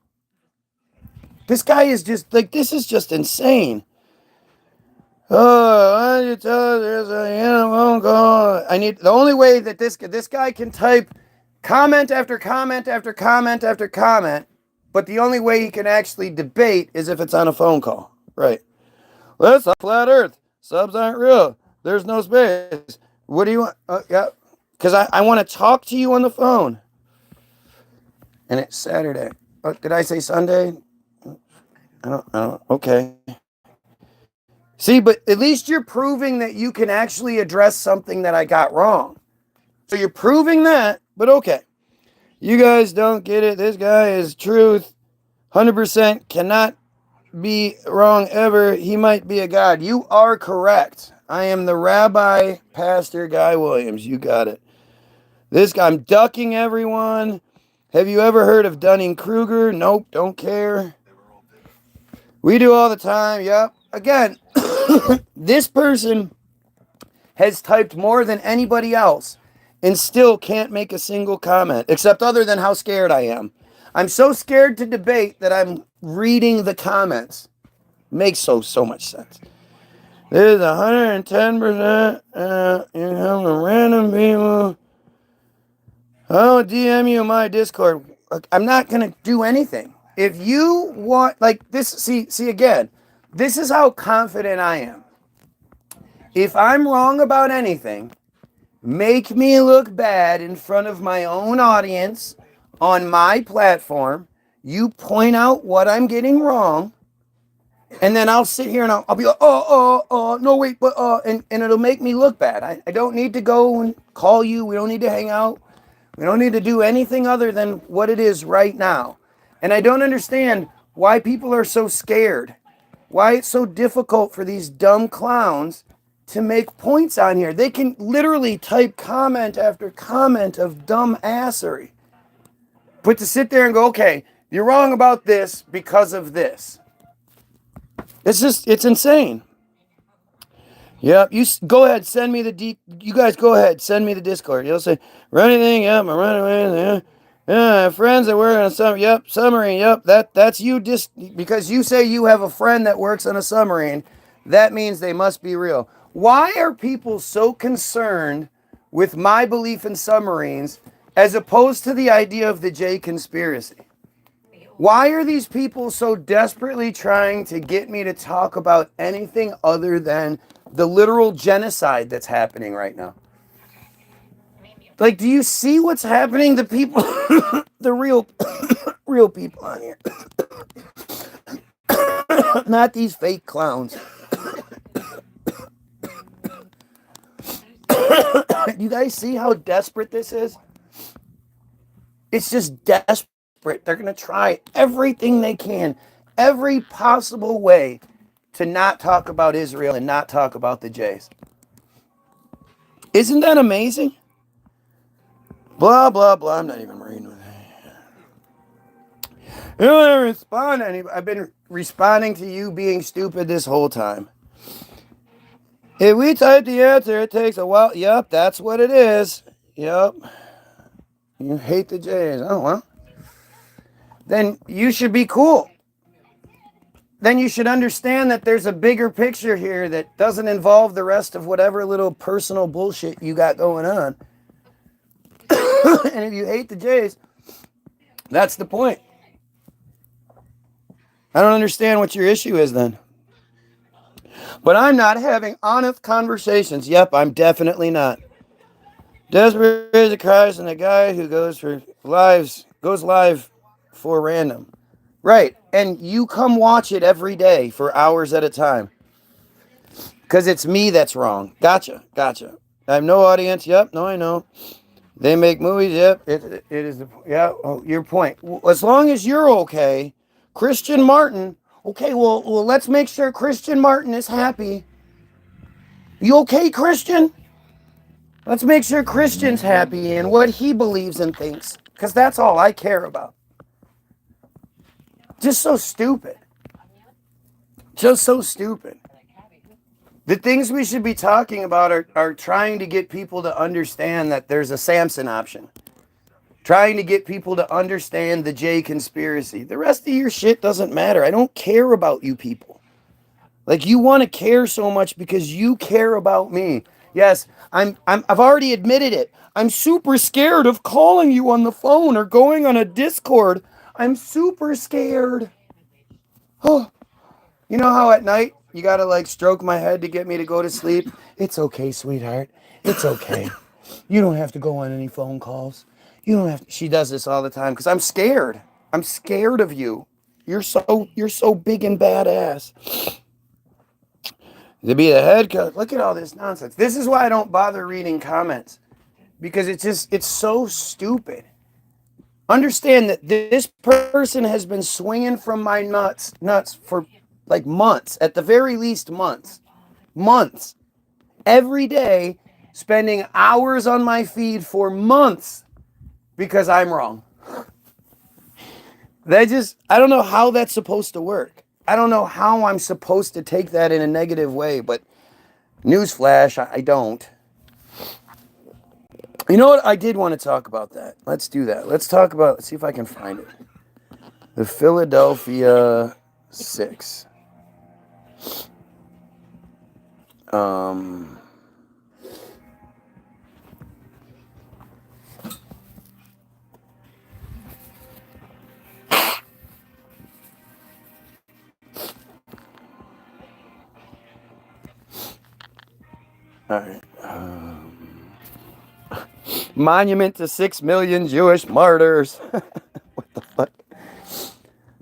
This guy is just like, this is just insane. Oh, why did you tell us there's a phone call? The only way that this guy can type comment after comment after comment after comment, but the only way he can actually debate is if it's on a phone call. Right. Let's flat earth. Subs aren't real. There's no space. What do you want? Yeah. Because I want to talk to you on the phone. And it's Saturday. Did I say Sunday? I don't. Okay. See, but at least you're proving that you can actually address something that I got wrong. So you're proving that, but okay. You guys don't get it. This guy is truth. 100% cannot be wrong ever. He might be a god. You are correct. I am the Rabbi Pastor Guy Williams. You got it. This guy, I'm ducking everyone. Have you ever heard of Dunning-Kruger? Nope, don't care. We do all the time. Yep. Again, this person has typed more than anybody else. and still can't make a single comment, except other than how scared I am. I'm so scared to debate that I'm reading the comments. Makes so much sense. There's 110% income from random people. Oh, DM you my Discord. I'm not going to do anything. If you want, like this, see again, this is how confident I am. If I'm wrong about anything, make me look bad in front of my own audience on my platform. You point out what I'm getting wrong, and then I'll sit here and I'll be like, no, wait, but, and it'll make me look bad. I don't need to go and call you. We don't need to hang out. We don't need to do anything other than what it is right now. And I don't understand why people are so scared. Why it's so difficult for these dumb clowns to make points on here. They can literally type comment after comment of dumb assery. But to sit there and go, okay, you're wrong about this because of this. It's insane. Yep, you go ahead, send me you guys go ahead, send me the Discord. You'll say, run anything, yep, I'm running away. Yeah, friends that work on a submarine, yep, submarine, yep, that's you because you say you have a friend that works on a submarine, that means they must be real. Why are people so concerned with my belief in submarines as opposed to the idea of the J conspiracy? Why are these people so desperately trying to get me to talk about anything other than the literal genocide that's happening right now? Like, do you see what's happening to people? The real people on here. Not these fake clowns. You guys see how desperate this is? It's just desperate. They're going to try everything they can, every possible way to not talk about Israel and not talk about the Jays. Isn't that amazing? Blah, blah, blah. I'm not even reading with it. You don't respond to anybody. I've been responding to you being stupid this whole time. If we type the answer, it takes a while. Yep, that's what it is. Yep. You hate the Jays. Oh, well. Then you should be cool. Then you should understand that there's a bigger picture here that doesn't involve the rest of whatever little personal bullshit you got going on. And if you hate the Jays, that's the point. I don't understand what your issue is then. But I'm not having honest conversations. Yep, I'm definitely not. Desperate is a Christ and a guy who goes live for random. Right, and you come watch it every day for hours at a time. Because it's me that's wrong. Gotcha. I have no audience. Yep, no, I know. They make movies. Yep, it is. Yeah, your point. As long as you're okay, Christian Martin. Okay, well, let's make sure Christian Martin is happy. You okay, Christian? Let's make sure Christian's happy in what he believes and thinks. Because that's all I care about. Just so stupid. Just so stupid. The things we should be talking about are trying to get people to understand that there's a Samson option. Trying to get people to understand the J conspiracy. The rest of your shit doesn't matter. I don't care about you people. Like, you want to care so much because you care about me. Yes, I've already admitted it. I'm super scared of calling you on the phone or going on a Discord. I'm super scared. Oh, you know how at night you gotta like stroke my head to get me to go to sleep? It's okay, sweetheart. It's okay. You don't have to go on any phone calls. You don't have to. She does this all the time because I'm scared. I'm scared of you. You're so big and badass. To be the head coach. Look at all this nonsense. This is why I don't bother reading comments. Because it's so stupid. Understand that this person has been swinging from my nuts for like months, at the very least months. Every day, spending hours on my feed for months because I'm wrong. I don't know how that's supposed to work. I don't know how I'm supposed to take that in a negative way, but newsflash, I don't. You know what? I did want to talk about that. Let's do that. Let's talk about, let's see if I can find it. The Philadelphia 6. Um, all right. Monument to 6 million Jewish martyrs. What the fuck?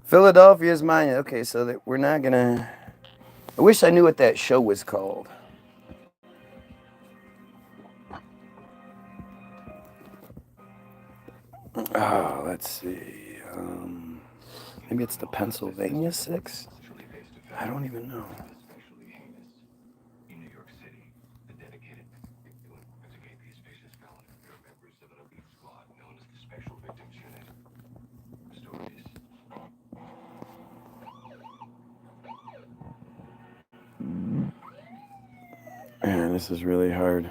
Philadelphia's monument. Okay, so that we're not gonna. I wish I knew what that show was called. Oh, let's see. Maybe it's the Pennsylvania 6? I don't even know. Man, this is really hard.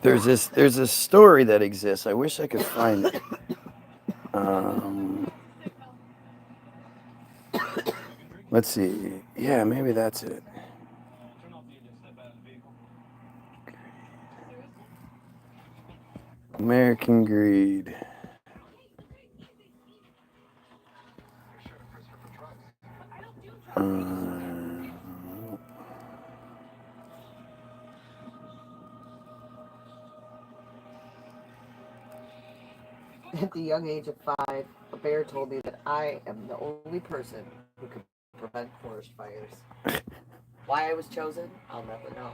There's a story that exists. I wish I could find it. Let's see. Yeah, maybe that's it. American Greed. At the young age of 5, a bear told me that I am the only person who can prevent forest fires. Why I was chosen, I'll never know.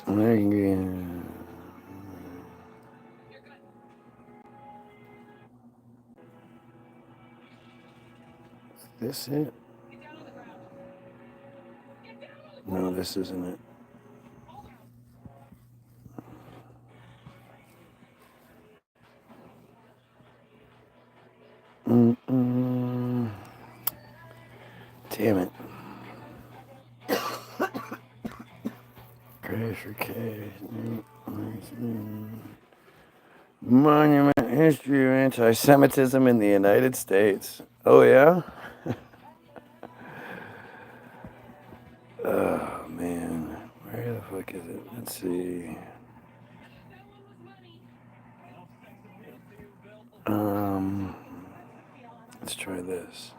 American Greed. Is this it? No, this isn't it. Damn it. Crash or case. Monument history of anti-Semitism in the United States. Oh, yeah? Oh, man. Where the fuck is it? Let's see. Let's try this.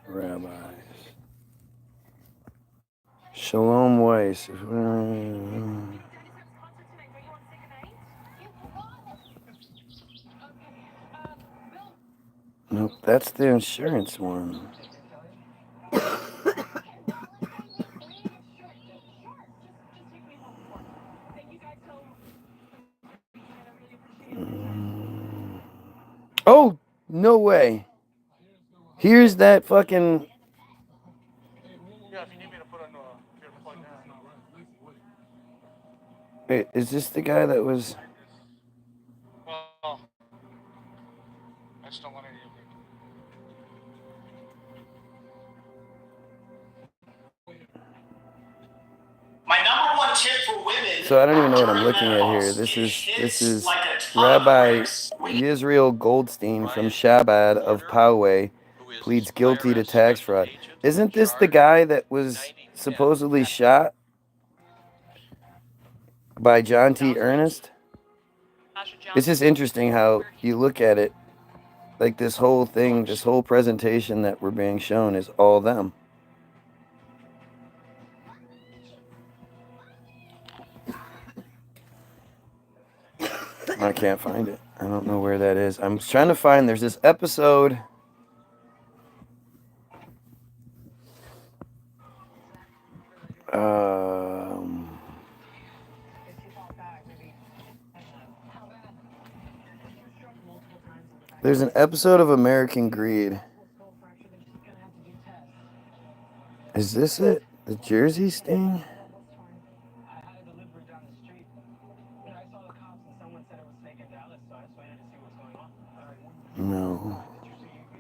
Rabbis. Shalom Weiss. Nope, that's the insurance one. Oh, no way. Here's that fucking. Wait, is this the guy that was? I just don't want any of it. My number one tip for women. So I don't even know what I'm looking at here. This is Rabbi Yisrael Goldstein from Shabbat of Poway pleads guilty to tax fraud. Isn't this the guy that was supposedly shot by John T. Ernest? It's just interesting how you look at it, like this whole thing, this whole presentation that we're being shown is all them. I can't find it. I don't know where that is. I'm trying to find, there's this episode. There's an episode of American Greed. Is this it? The Jersey Sting? No.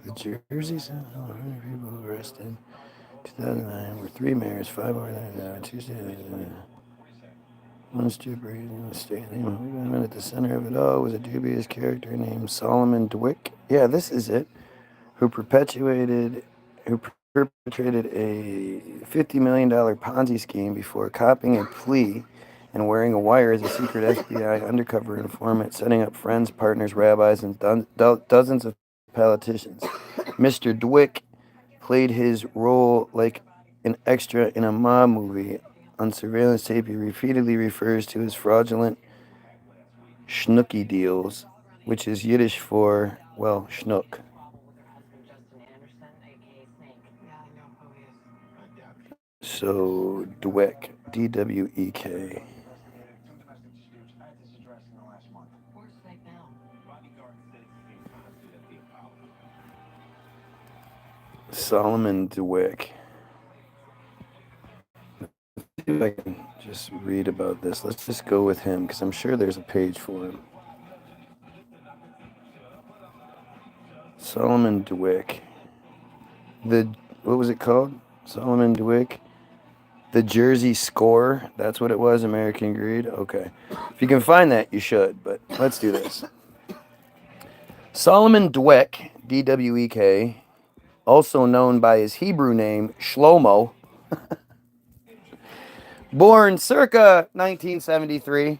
The Jersey Center, 100 people arrested. 2009 were 3 mayors, 5 more than Tuesday. One stupid state name. At the center of it all was a dubious character named Solomon Dwick. Yeah, this is it. Who perpetrated a $50 million Ponzi scheme before copying a plea and wearing a wire as a secret FBI undercover informant, setting up friends, partners, rabbis, and dozens of politicians. Mr. Dwick played his role like an extra in a mob movie. On surveillance tape, he repeatedly refers to his fraudulent schnooky deals, which is Yiddish for, well, schnook. So, Dweck, D-W-E-K. Solomon Dweck. Let's see if I can just read about this. Let's just go with him, because I'm sure there's a page for him. Solomon Dweck. What was it called? Solomon Dweck. The Jersey Score. That's what it was, American Greed. Okay. If you can find that, you should, but let's do this. Solomon Dweck, D-W-E-K, also known by his Hebrew name, Shlomo, born circa 1973.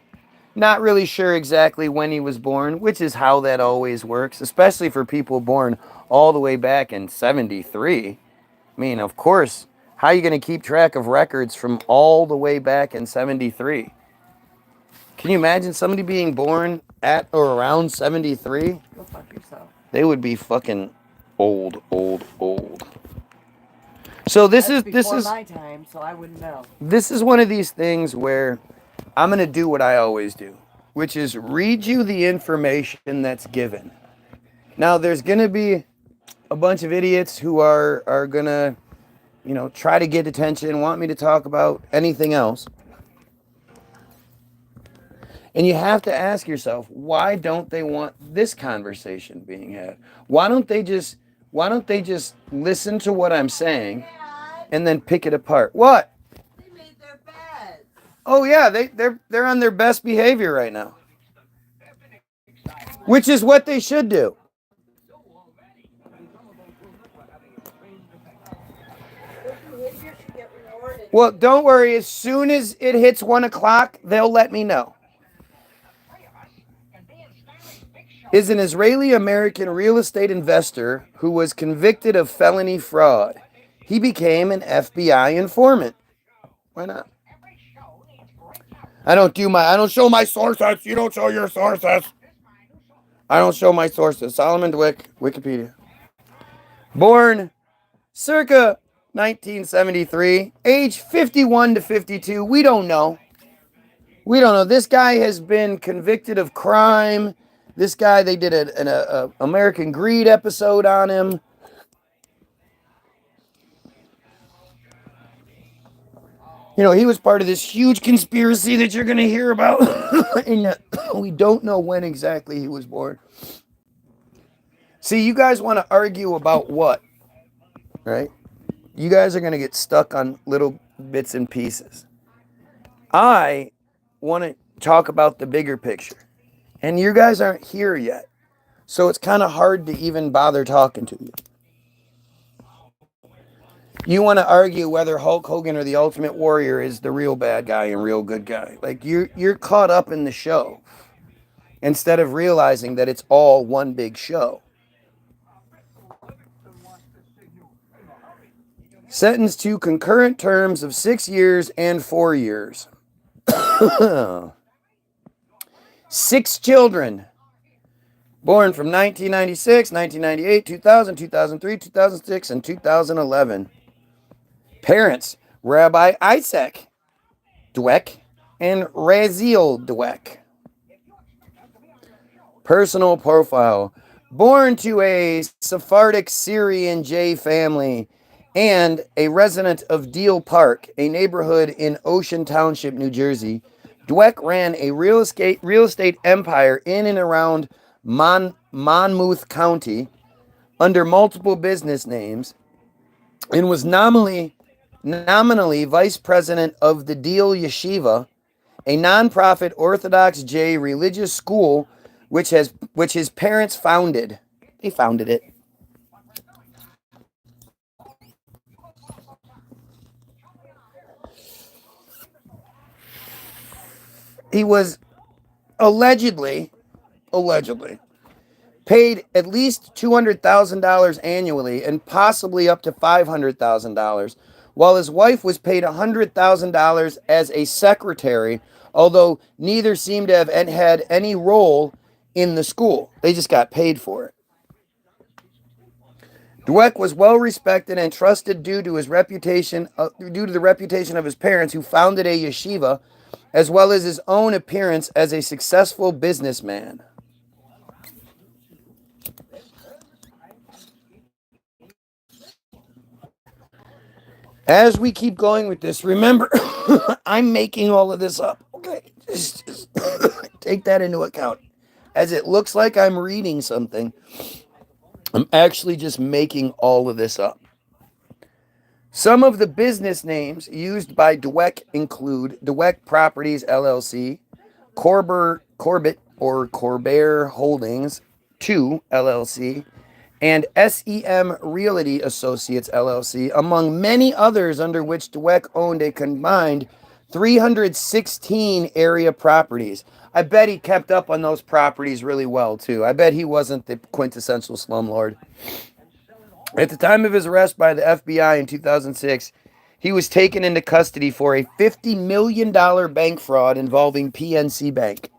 Not really sure exactly when he was born, which is how that always works, especially for people born all the way back in 73. I mean, of course, how are you going to keep track of records from all the way back in 73? Can you imagine somebody being born at or around 73? Go fuck yourself. They would be fucking old. So this is my time, so I wouldn't know. This is one of these things where I'm going to do what I always do, which is read you the information that's given. Now, there's going to be a bunch of idiots who are going to, try to get attention, want me to talk about anything else. And you have to ask yourself, why don't they want this conversation being had? Why don't they just listen to what I'm saying and then pick it apart? What? They made their beds. Oh yeah, they're on their best behavior right now. Which is what they should do. Well, don't worry. As soon as it hits 1 o'clock, they'll let me know. Is an Israeli-American real estate investor who was convicted of felony fraud. He became an FBI informant. Why not? I don't show my sources. You don't show your sources. I don't show my sources. Solomon Dweck, Wikipedia. Born circa 1973, age 51 to 52. We don't know. This guy has been convicted of crime. This guy, they did an American Greed episode on him. He was part of this huge conspiracy that you're going to hear about. And we don't know when exactly he was born. See, you guys want to argue about what? Right? You guys are going to get stuck on little bits and pieces. I want to talk about the bigger picture. And you guys aren't here yet. So it's kind of hard to even bother talking to you. You want to argue whether Hulk Hogan or the Ultimate Warrior is the real bad guy and real good guy. Like you're caught up in the show instead of realizing that it's all one big show. Sentenced to concurrent terms of 6 years and 4 years. 6 children. Born from 1996, 1998, 2000, 2003, 2006, and 2011. Parents, Rabbi Isaac Dweck and Raziel Dweck. Personal profile. Born to a Sephardic Syrian J family and a resident of Deal Park, a neighborhood in Ocean Township, New Jersey, Dweck ran a real estate empire in and around Monmouth County, under multiple business names and was nominally vice president of the Deal Yeshiva, a nonprofit Orthodox J religious school which his parents founded. They founded it. He was allegedly paid at least $200,000 annually and possibly up to $500,000, while his wife was paid $100,000 as a secretary, although neither seemed to have had any role in the school. They just got paid for it. Dweck was well respected and trusted due to the reputation of his parents, who founded a yeshiva, as well as his own appearance as a successful businessman. As we keep going with this, remember, I'm making all of this up. Okay, just take that into account. As it looks like I'm reading something, I'm actually just making all of this up. Some of the business names used by Dweck include Dweck Properties LLC, Corbett Holdings 2 LLC, and SEM Realty Associates LLC, among many others, under which Dweck owned a combined 316 area properties. I bet he kept up on those properties really well, too. I bet he wasn't the quintessential slumlord. At the time of his arrest by the FBI in 2006, he was taken into custody for a $50 million bank fraud involving PNC Bank.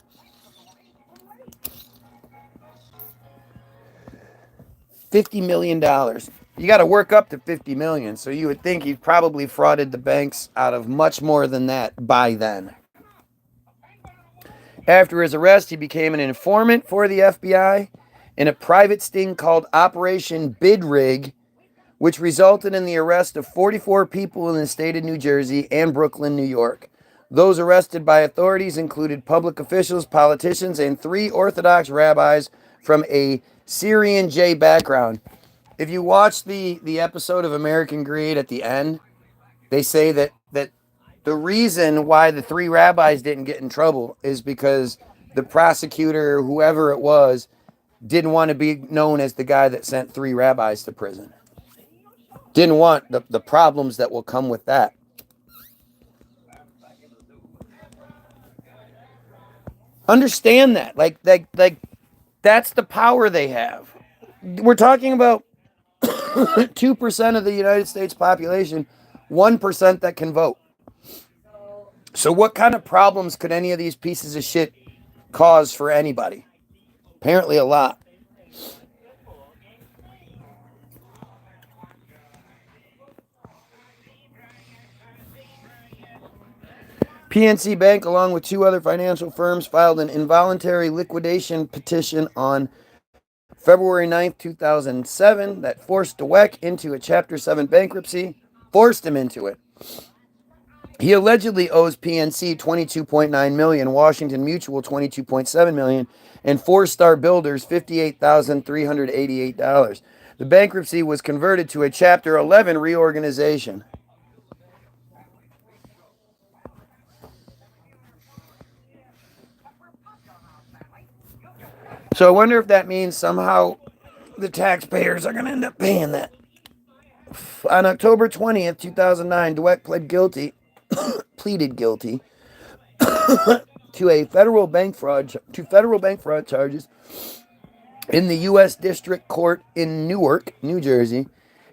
$50 million. You got to work up to $50 million, so you would think he probably frauded the banks out of much more than that by then. After his arrest, he became an informant for the FBI in a private sting called Operation Bid Rig, which resulted in the arrest of 44 people in the state of New Jersey and Brooklyn, New York. Those arrested by authorities included public officials, politicians, and 3 Orthodox rabbis from a Syrian J background. If you watch the episode of American Greed at the end, they say that the reason why the 3 rabbis didn't get in trouble is because the prosecutor, whoever it was, didn't want to be known as the guy that sent 3 rabbis to prison. Didn't want the problems that will come with that. Understand that. Like that's the power they have. We're talking about 2% of the United States population, 1% that can vote. So what kind of problems could any of these pieces of shit cause for anybody? Apparently a lot. PNC Bank, along with 2 other financial firms, filed an involuntary liquidation petition on February 9th, 2007 that forced Dweck into a Chapter 7 bankruptcy, forced him into it. He allegedly owes PNC $22.9 million, Washington Mutual $22.7 million, and 4-Star Builders $58,388. The bankruptcy was converted to a Chapter 11 reorganization. So I wonder if that means somehow the taxpayers are going to end up paying that. On October 20th, 2009, Dweck pleaded guilty to federal bank fraud charges in the U.S. District Court in Newark, New Jersey,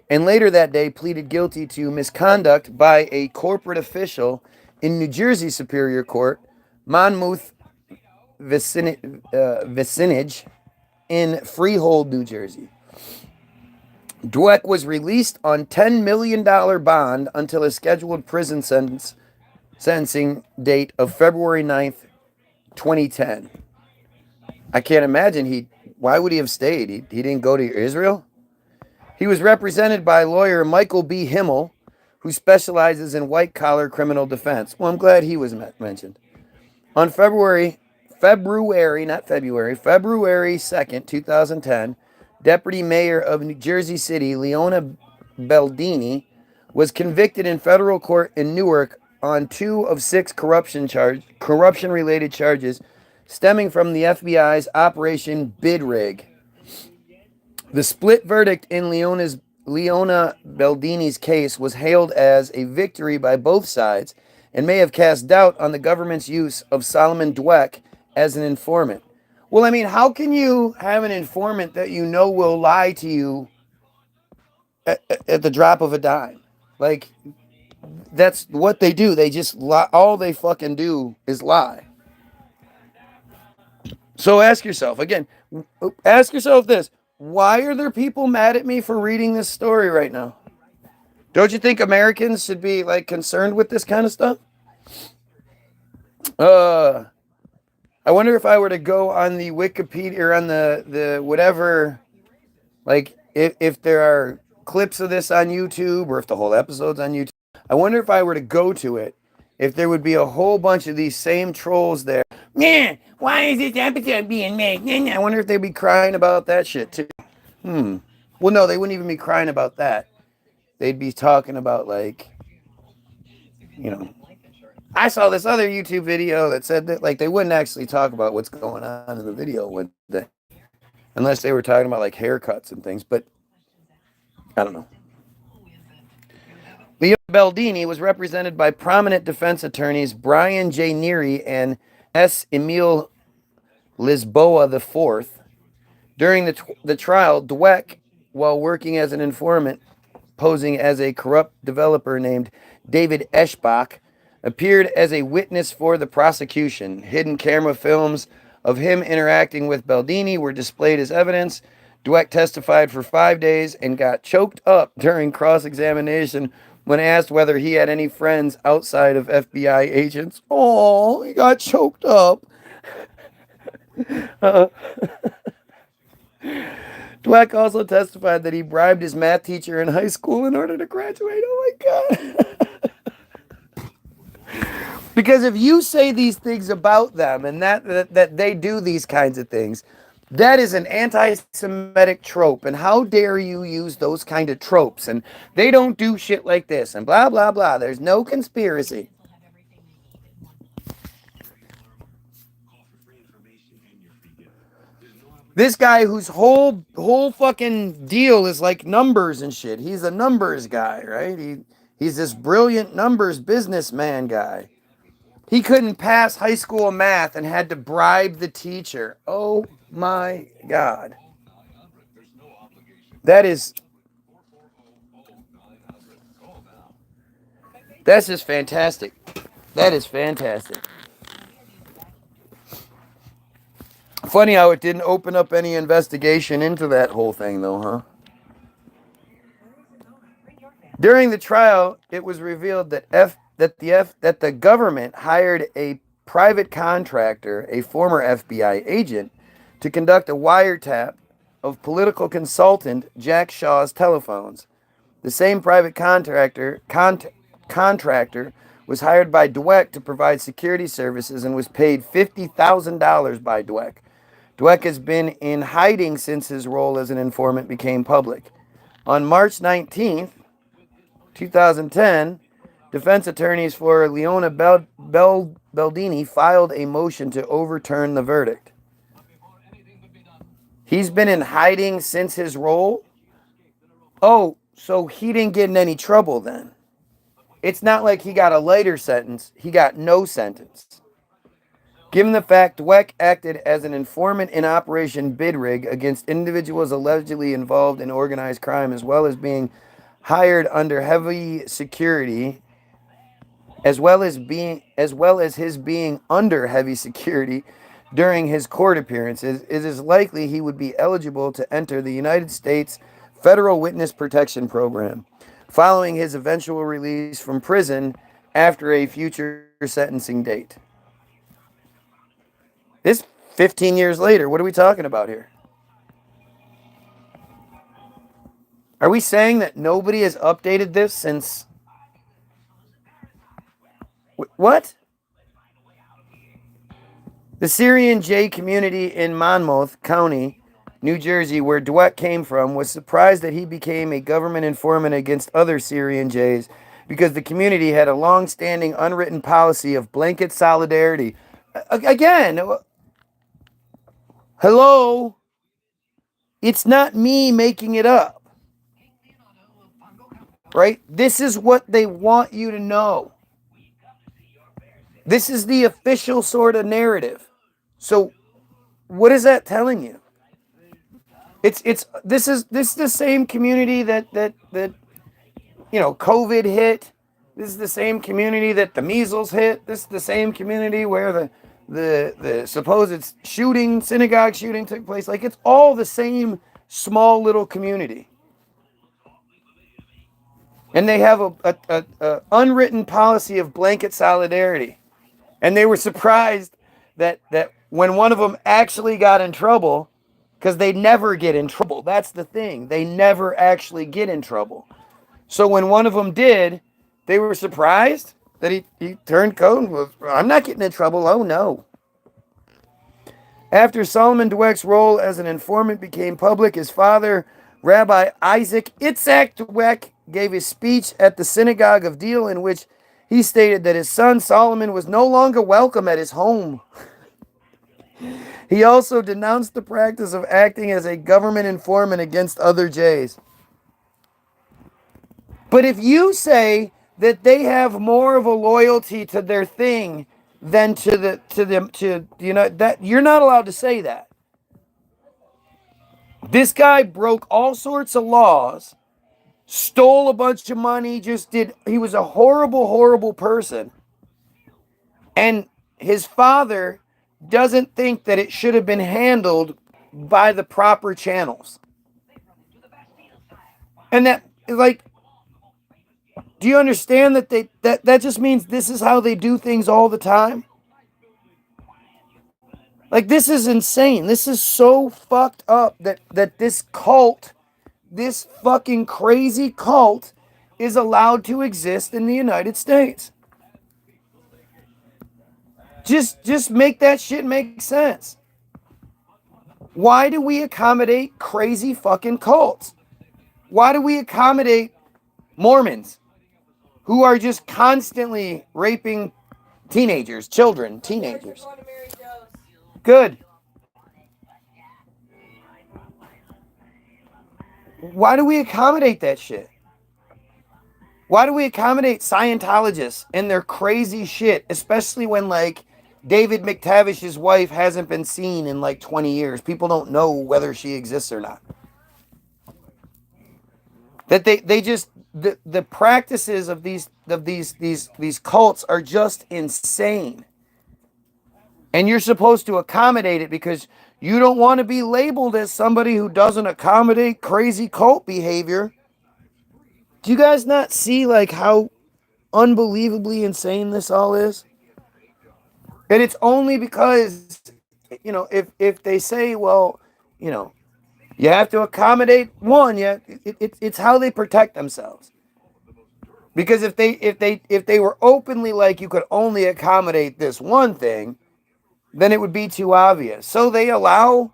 and later that day pleaded guilty to misconduct by a corporate official in New Jersey Superior Court, Monmouth Vicinage in Freehold, New Jersey. Dweck was released on $10 million bond until a scheduled prison sentencing date of February 9th, 2010. I can't imagine why would he have stayed? He didn't go to Israel? He was represented by lawyer Michael B. Himmel, who specializes in white-collar criminal defense. Well, I'm glad he was mentioned. On February 2nd, 2010, deputy mayor of New Jersey City, Leona Baldini, was convicted in federal court in Newark on 2 of 6 corruption-related charges stemming from the FBI's Operation Bid Rig. The split verdict in Leona Baldini's case was hailed as a victory by both sides and may have cast doubt on the government's use of Solomon Dweck as an informant. Well, I mean, how can you have an informant that you know will lie to you at the drop of a dime? Like, that's what they do. They just lie. All they fucking do is lie. So ask yourself this. Why are there people mad at me for reading this story right now? Don't you think Americans should be like concerned with this kind of stuff? I wonder if I were to go on the Wikipedia or on the whatever, like if there are clips of this on YouTube or if the whole episode's on YouTube. I wonder if I were to go to it, if there would be a whole bunch of these same trolls there. Yeah, why is this episode being made? I wonder if they'd be crying about that shit too. Well, no, they wouldn't even be crying about that. They'd be talking about like, I saw this other YouTube video that said that like they wouldn't actually talk about what's going on in the video, would they? Unless they were talking about like haircuts and things, but I don't know. Leona Baldini was represented by prominent defense attorneys Brian J. Neary and S. Emil Lisboa IV. During the trial, Dweck, while working as an informant, posing as a corrupt developer named David Eschbach, appeared as a witness for the prosecution. Hidden camera films of him interacting with Baldini were displayed as evidence. Dweck testified for 5 days and got choked up during cross-examination when asked whether he had any friends outside of FBI agents. Oh, he got choked up. Dweck also testified that he bribed his math teacher in high school in order to graduate. Oh my God. Because if you say these things about them and that they do these kinds of things, that is an anti-Semitic trope. And how dare you use those kind of tropes? And they don't do shit like this and blah, blah, blah. There's no conspiracy. This guy whose whole fucking deal is like numbers and shit. He's a numbers guy, right? He's this brilliant numbers businessman guy. He couldn't pass high school math and had to bribe the teacher. Oh my God. That's just fantastic. That is fantastic. Funny how it didn't open up any investigation into that whole thing, though, huh? During the trial, it was revealed that the government hired a private contractor, a former FBI agent, to conduct a wiretap of political consultant Jack Shaw's telephones. The same private contractor was hired by Dweck to provide security services and was paid $50,000 by Dweck. Dweck has been in hiding since his role as an informant became public. On March 19th, 2010, defense attorneys for Leona Baldini filed a motion to overturn the verdict. He's been in hiding since his role? Oh, so he didn't get in any trouble then. It's not like he got a lighter sentence. He got no sentence. Given the fact Dweck acted as an informant in Operation Bid Rig against individuals allegedly involved in organized crime, as well as being hired under heavy security, as well as his being under heavy security during his court appearances, it is likely he would be eligible to enter the United States Federal Witness Protection Program, following his eventual release from prison after a future sentencing date. This 15 years later, what are we talking about here? Are we saying that nobody has updated this since... What? The Syrian J community in Monmouth County New Jersey, where Dweck came from, was surprised that he became a government informant against other Syrian Jays because the community had a long-standing unwritten policy of blanket solidarity. Again, hello, it's not me making it up, right? This is what they want you to know. This is the official sort of narrative. So what is that telling you? This is the same community that COVID hit. This is the same community that the measles hit. This is the same community where the supposed synagogue shooting took place. Like, it's all the same small little community. And they have a unwritten policy of blanket solidarity. And they were surprised that when one of them actually got in trouble, because they never get in trouble. That's the thing. They never actually get in trouble. So when one of them did, they were surprised that he turned code and was, I'm not getting in trouble. Oh, no. After Solomon Dweck's role as an informant became public, his father, Rabbi Isaac Itzhak Dweck, gave a speech at the synagogue of Deal in which he stated that his son Solomon was no longer welcome at his home. He also denounced the practice of acting as a government informant against other Jays. But if you say that they have more of a loyalty to their thing than to that, you're not allowed to say that. This guy broke all sorts of laws, stole a bunch of money, he was a horrible, horrible person. And his father doesn't think that it should have been handled by the proper channels. And that, like, do you understand that that just means this is how they do things all the time? Like, this is insane. This is so fucked up that this cult, this fucking crazy cult, is allowed to exist in the United States. Just make that shit make sense. Why do we accommodate crazy fucking cults? Why do we accommodate Mormons who are just constantly raping teenagers? Good. Why do we accommodate that shit? Why do we accommodate Scientologists and their crazy shit, especially when, like, David McTavish's wife hasn't been seen in like 20 years. People don't know whether she exists or not. That they just the practices of these cults are just insane. And you're supposed to accommodate it because you don't want to be labeled as somebody who doesn't accommodate crazy cult behavior. Do you guys not see like how unbelievably insane this all is? And it's only because, if they say, well, you have to accommodate one, it's how they protect themselves. Because if they were openly like you could only accommodate this one thing, then it would be too obvious. So they allow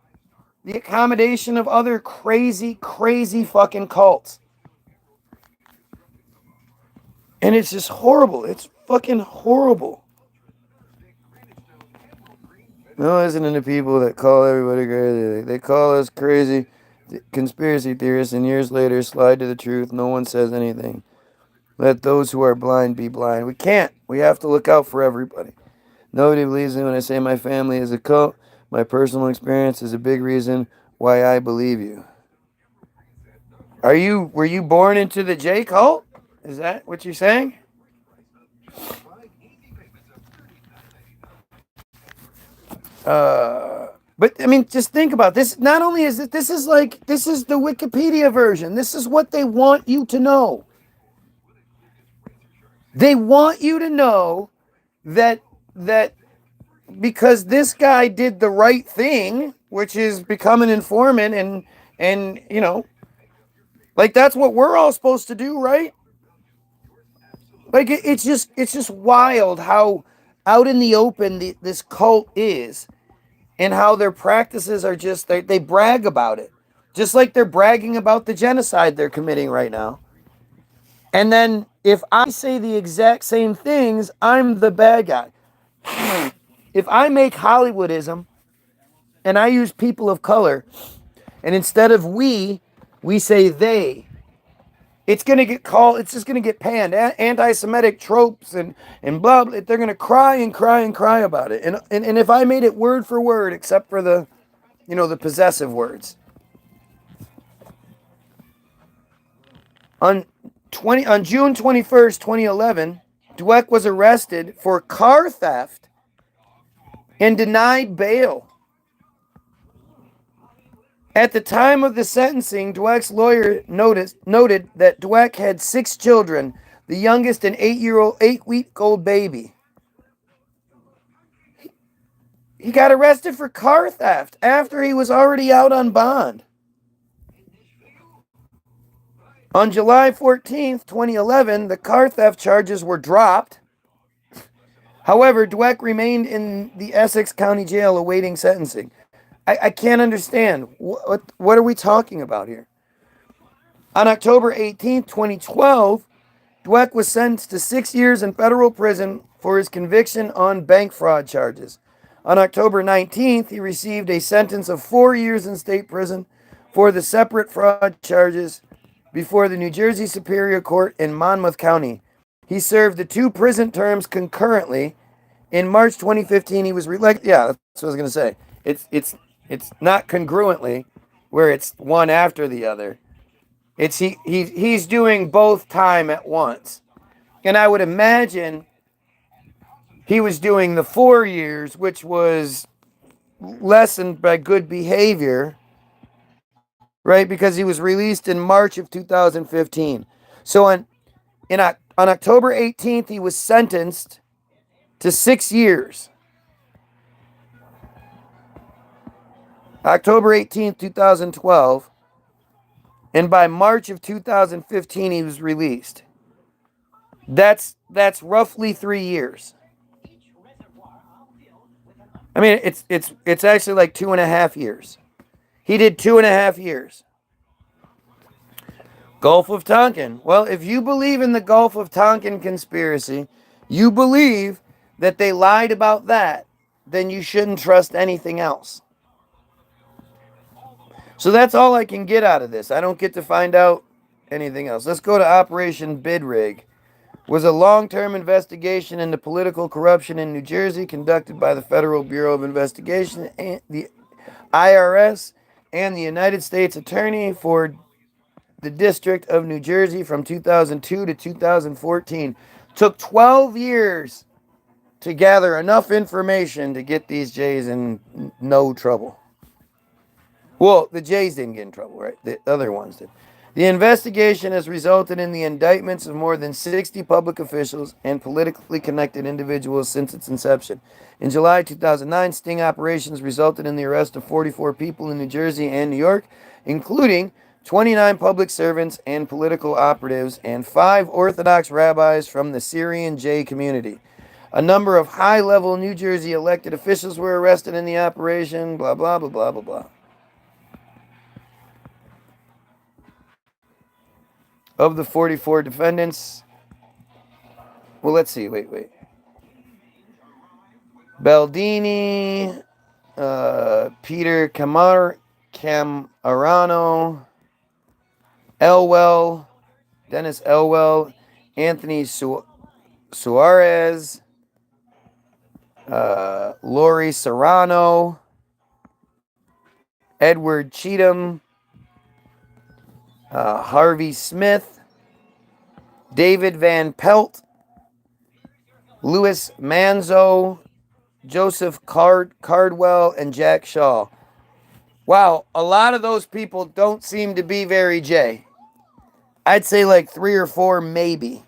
the accommodation of other crazy, crazy fucking cults. And it's just horrible. It's fucking horrible. No, listening to people that call everybody crazy. They call us crazy conspiracy theorists, and years later slide to the truth. No one says anything. Let those who are blind be blind. We can't. We have to look out for everybody. Nobody believes me when I say my family is a cult. My personal experience is a big reason why I believe you. Were you born into the J cult? Is that what you're saying? But I mean, just think about this. Not only is it, this is the Wikipedia version. This is what they want you to know. They want you to know that because this guy did the right thing, which is become an informant, and like that's what we're all supposed to do, right? Like it's just wild how out in the open this cult is. and how their practices are just, they brag about it. Just like they're bragging about the genocide they're committing right now. And then if I say the exact same things, I'm the bad guy. If I make Hollywoodism and I use people of color, and instead of we say they, it's going to get called, it's just going to get panned. Anti-Semitic tropes and blah, blah. They're going to cry and cry and cry about it. And if I made it word for word, except for the, the possessive words. On June 21st, 2011, Dweck was arrested for car theft and denied bail. At the time of the sentencing, Dweck's lawyer noted that Dweck had 6 children, the youngest an 8-week-old baby. He got arrested for car theft after he was already out on bond. On July 14th, 2011, the car theft charges were dropped. However, Dweck remained in the Essex County Jail awaiting sentencing. I can't understand. What are we talking about here? On October 18th, 2012, Dweck was sentenced to 6 years in federal prison for his conviction on bank fraud charges. On October 19th, he received a sentence of 4 years in state prison for the separate fraud charges before the New Jersey Superior Court in Monmouth County. He served the 2 prison terms concurrently. In March 2015, he was reelected. Yeah, that's what I was going to say. It's not congruently, where it's one after the other. It's he's doing both time at once. And I would imagine he was doing the 4 years, which was lessened by good behavior, right? Because he was released in March of 2015. So on October 18th, he was sentenced to 6 years. October 18th, 2012. And by March of 2015, he was released. That's roughly 3 years. I mean, it's actually like 2.5 years. He did 2.5 years. Gulf of Tonkin. Well, if you believe in the Gulf of Tonkin conspiracy, you believe that they lied about that, then you shouldn't trust anything else. So that's all I can get out of this. I don't get to find out anything else. Let's go to Operation Bid Rig. Was a long-term investigation into political corruption in New Jersey conducted by the Federal Bureau of Investigation, and the IRS, and the United States Attorney for the District of New Jersey from 2002 to 2014. Took 12 years to gather enough information to get these Jays in no trouble. Well, the Jays didn't get in trouble, right? The other ones did. The investigation has resulted in the indictments of more than 60 public officials and politically connected individuals since its inception. In July 2009, sting operations resulted in the arrest of 44 people in New Jersey and New York, including 29 public servants and political operatives and 5 Orthodox rabbis from the Syrian Jay community. A number of high-level New Jersey elected officials were arrested in the operation, blah, blah, blah, blah, blah, blah. Of the 44 defendants, well, let's see, wait. Baldini, Peter Camarano, Elwell, Dennis Elwell, Anthony Suarez, Lori Serrano, Edward Cheatham, Harvey Smith, David Van Pelt, Louis Manzo, Joseph Cardwell, and Jack Shaw. Wow, a lot of those people don't seem to be very J. I'd say like 3 or 4 maybe.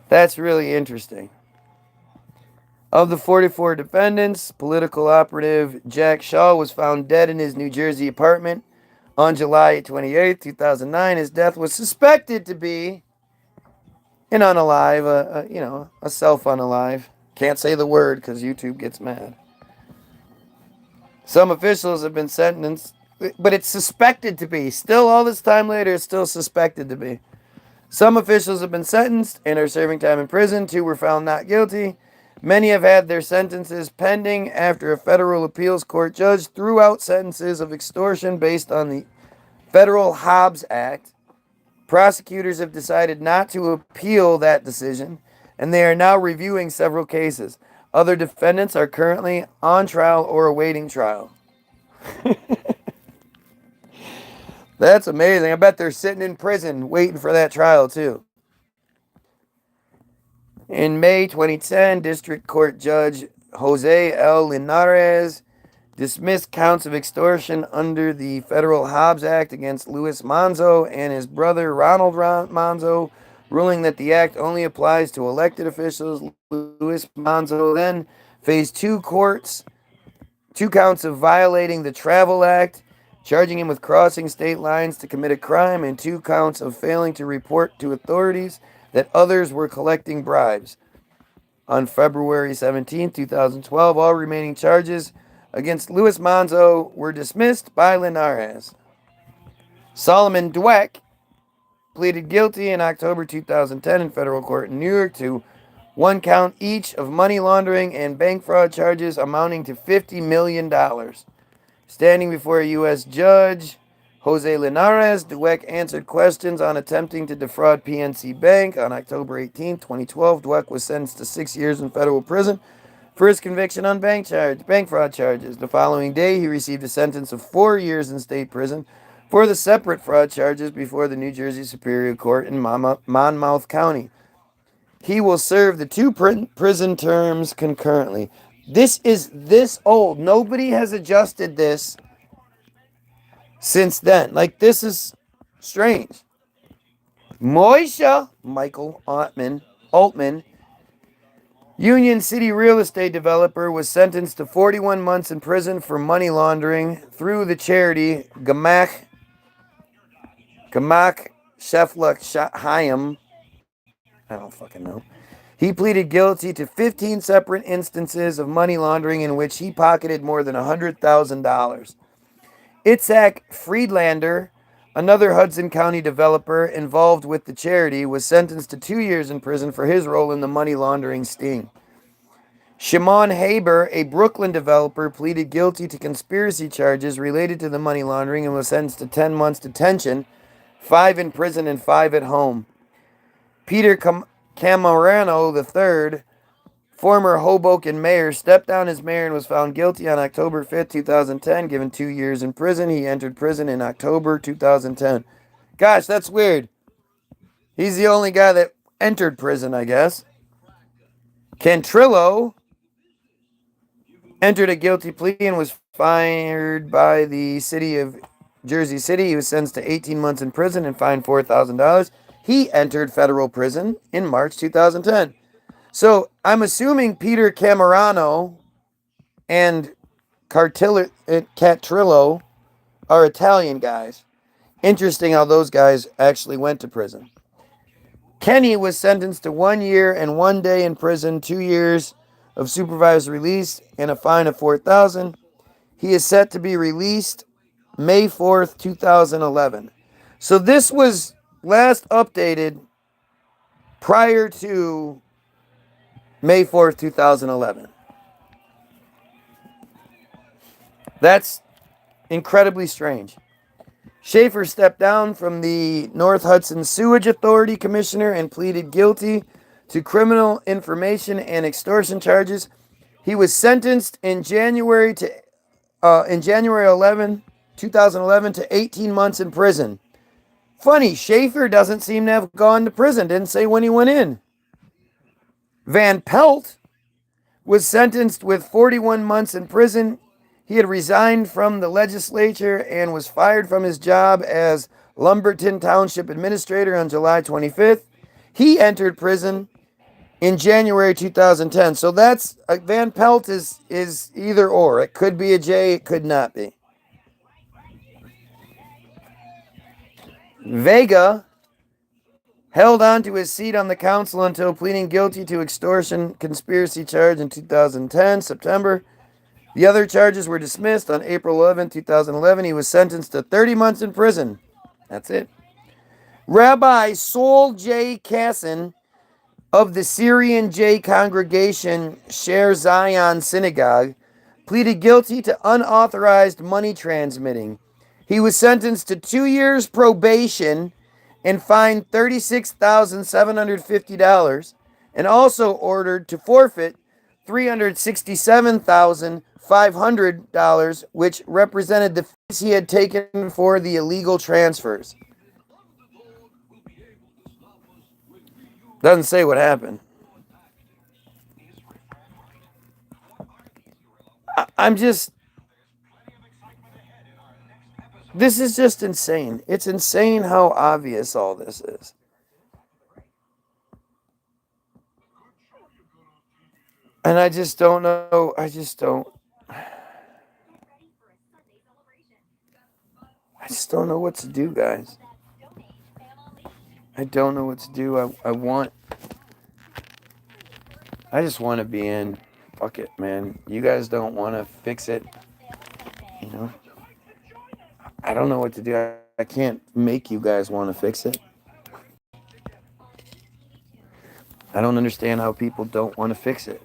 That's really interesting. Of the 44 defendants, political operative Jack Shaw was found dead in his New Jersey apartment on July 28, 2009. His death was suspected to be an unalive, a self-unalive. Can't say the word because YouTube gets mad. Some officials have been sentenced, but it's suspected to be. Still, all this time later, it's still suspected to be. Some officials have been sentenced and are serving time in prison. 2 were found not guilty. Many have had their sentences pending after a federal appeals court judge threw out sentences of extortion based on the Federal Hobbs Act. Prosecutors have decided not to appeal that decision, and they are now reviewing several cases. Other defendants are currently on trial or awaiting trial. That's amazing. I bet they're sitting in prison waiting for that trial, too. In May 2010, District Court Judge Jose L. Linares dismissed counts of extortion under the Federal Hobbs Act against Luis Manzo and his brother Ronald Manzo, ruling that the act only applies to elected officials. Luis Manzo then faced 2 counts of violating the Travel Act, charging him with crossing state lines to commit a crime, and 2 counts of failing to report to authorities that others were collecting bribes. On February 17, 2012, all remaining charges against Luis Manzo were dismissed by Linares. Solomon Dweck pleaded guilty in October 2010 in federal court in New York to 1 count each of money laundering and bank fraud charges amounting to $50 million. Standing before a U.S. judge, Jose Linares, Dweck answered questions on attempting to defraud PNC Bank. On October 18, 2012, Dweck was sentenced to 6 years in federal prison for his conviction on bank fraud charges. The following day, he received a sentence of 4 years in state prison for the separate fraud charges before the New Jersey Superior Court in Monmouth County. He will serve the 2 prison terms concurrently. This is this old. Nobody has adjusted this since then. Like, this is strange. Michael Altman, Union City real estate developer, was sentenced to 41 months in prison for money laundering through the charity Gamach Shefluch Hayim. I don't fucking know. He pleaded guilty to 15 separate instances of money laundering in which he pocketed more than $100,000. Itzhak Friedlander, another Hudson County developer involved with the charity, was sentenced to 2 years in prison for his role in the money laundering sting. Shimon Haber, a Brooklyn developer, pleaded guilty to conspiracy charges related to the money laundering and was sentenced to 10 months detention, 5 in prison and 5 at home. Peter Camarano III, former Hoboken mayor, stepped down as mayor and was found guilty on October 5, 2010, given 2 years in prison. He entered prison in October 2010. Gosh, that's weird. He's the only guy that entered prison, I guess. Cantrillo entered a guilty plea and was fired by the city of Jersey City. He was sentenced to 18 months in prison and fined $4,000. He entered federal prison in March 2010. So I'm assuming Peter Camarano and Catrillo are Italian guys. Interesting how those guys actually went to prison. Kenny was sentenced to 1 year and 1 day in prison, 2 years of supervised release, and a fine of $4,000. He is set to be released May 4th, 2011. So this was last updated prior to May 4th, 2011. That's incredibly strange. Schaefer stepped down from the North Hudson Sewage Authority Commissioner and pleaded guilty to criminal information and extortion charges. He was sentenced in January 11, 2011 to 18 months in prison. Funny, Schaefer doesn't seem to have gone to prison. Didn't say when he went in. Van Pelt was sentenced with 41 months in prison. He had resigned from the legislature and was fired from his job as Lumberton Township Administrator on July 25th. He entered prison in January 2010. So that's Van Pelt is either or. It could be a J, it could not be. Vega held on to his seat on the council until pleading guilty to extortion conspiracy charge in 2010, September. The other charges were dismissed on April 11, 2011. He was sentenced to 30 months in prison. That's it. Rabbi Sol J. Kassan of the Syrian J congregation Sher Zion Synagogue pleaded guilty to unauthorized money transmitting. He was sentenced to 2 years probation and fined $36,750 and also ordered to forfeit $367,500, which represented the fees he had taken for the illegal transfers. Doesn't say what happened. I'm just... This is just insane. It's insane how obvious all this is. And I just don't know. I just don't know what to do, guys. I don't know what to do. I just want to be in. Fuck it, man. You guys don't want to fix it. You know? I don't know what to do. I can't make you guys want to fix it. I don't understand how people don't want to fix it.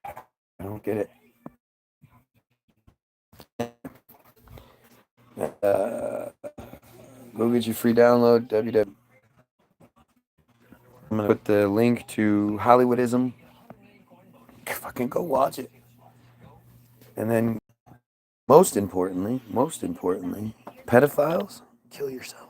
I don't get it. Go get your free download, www. I'm going to put the link to Hollywoodism. Fucking go watch it. And then, most importantly, pedophiles, kill yourself.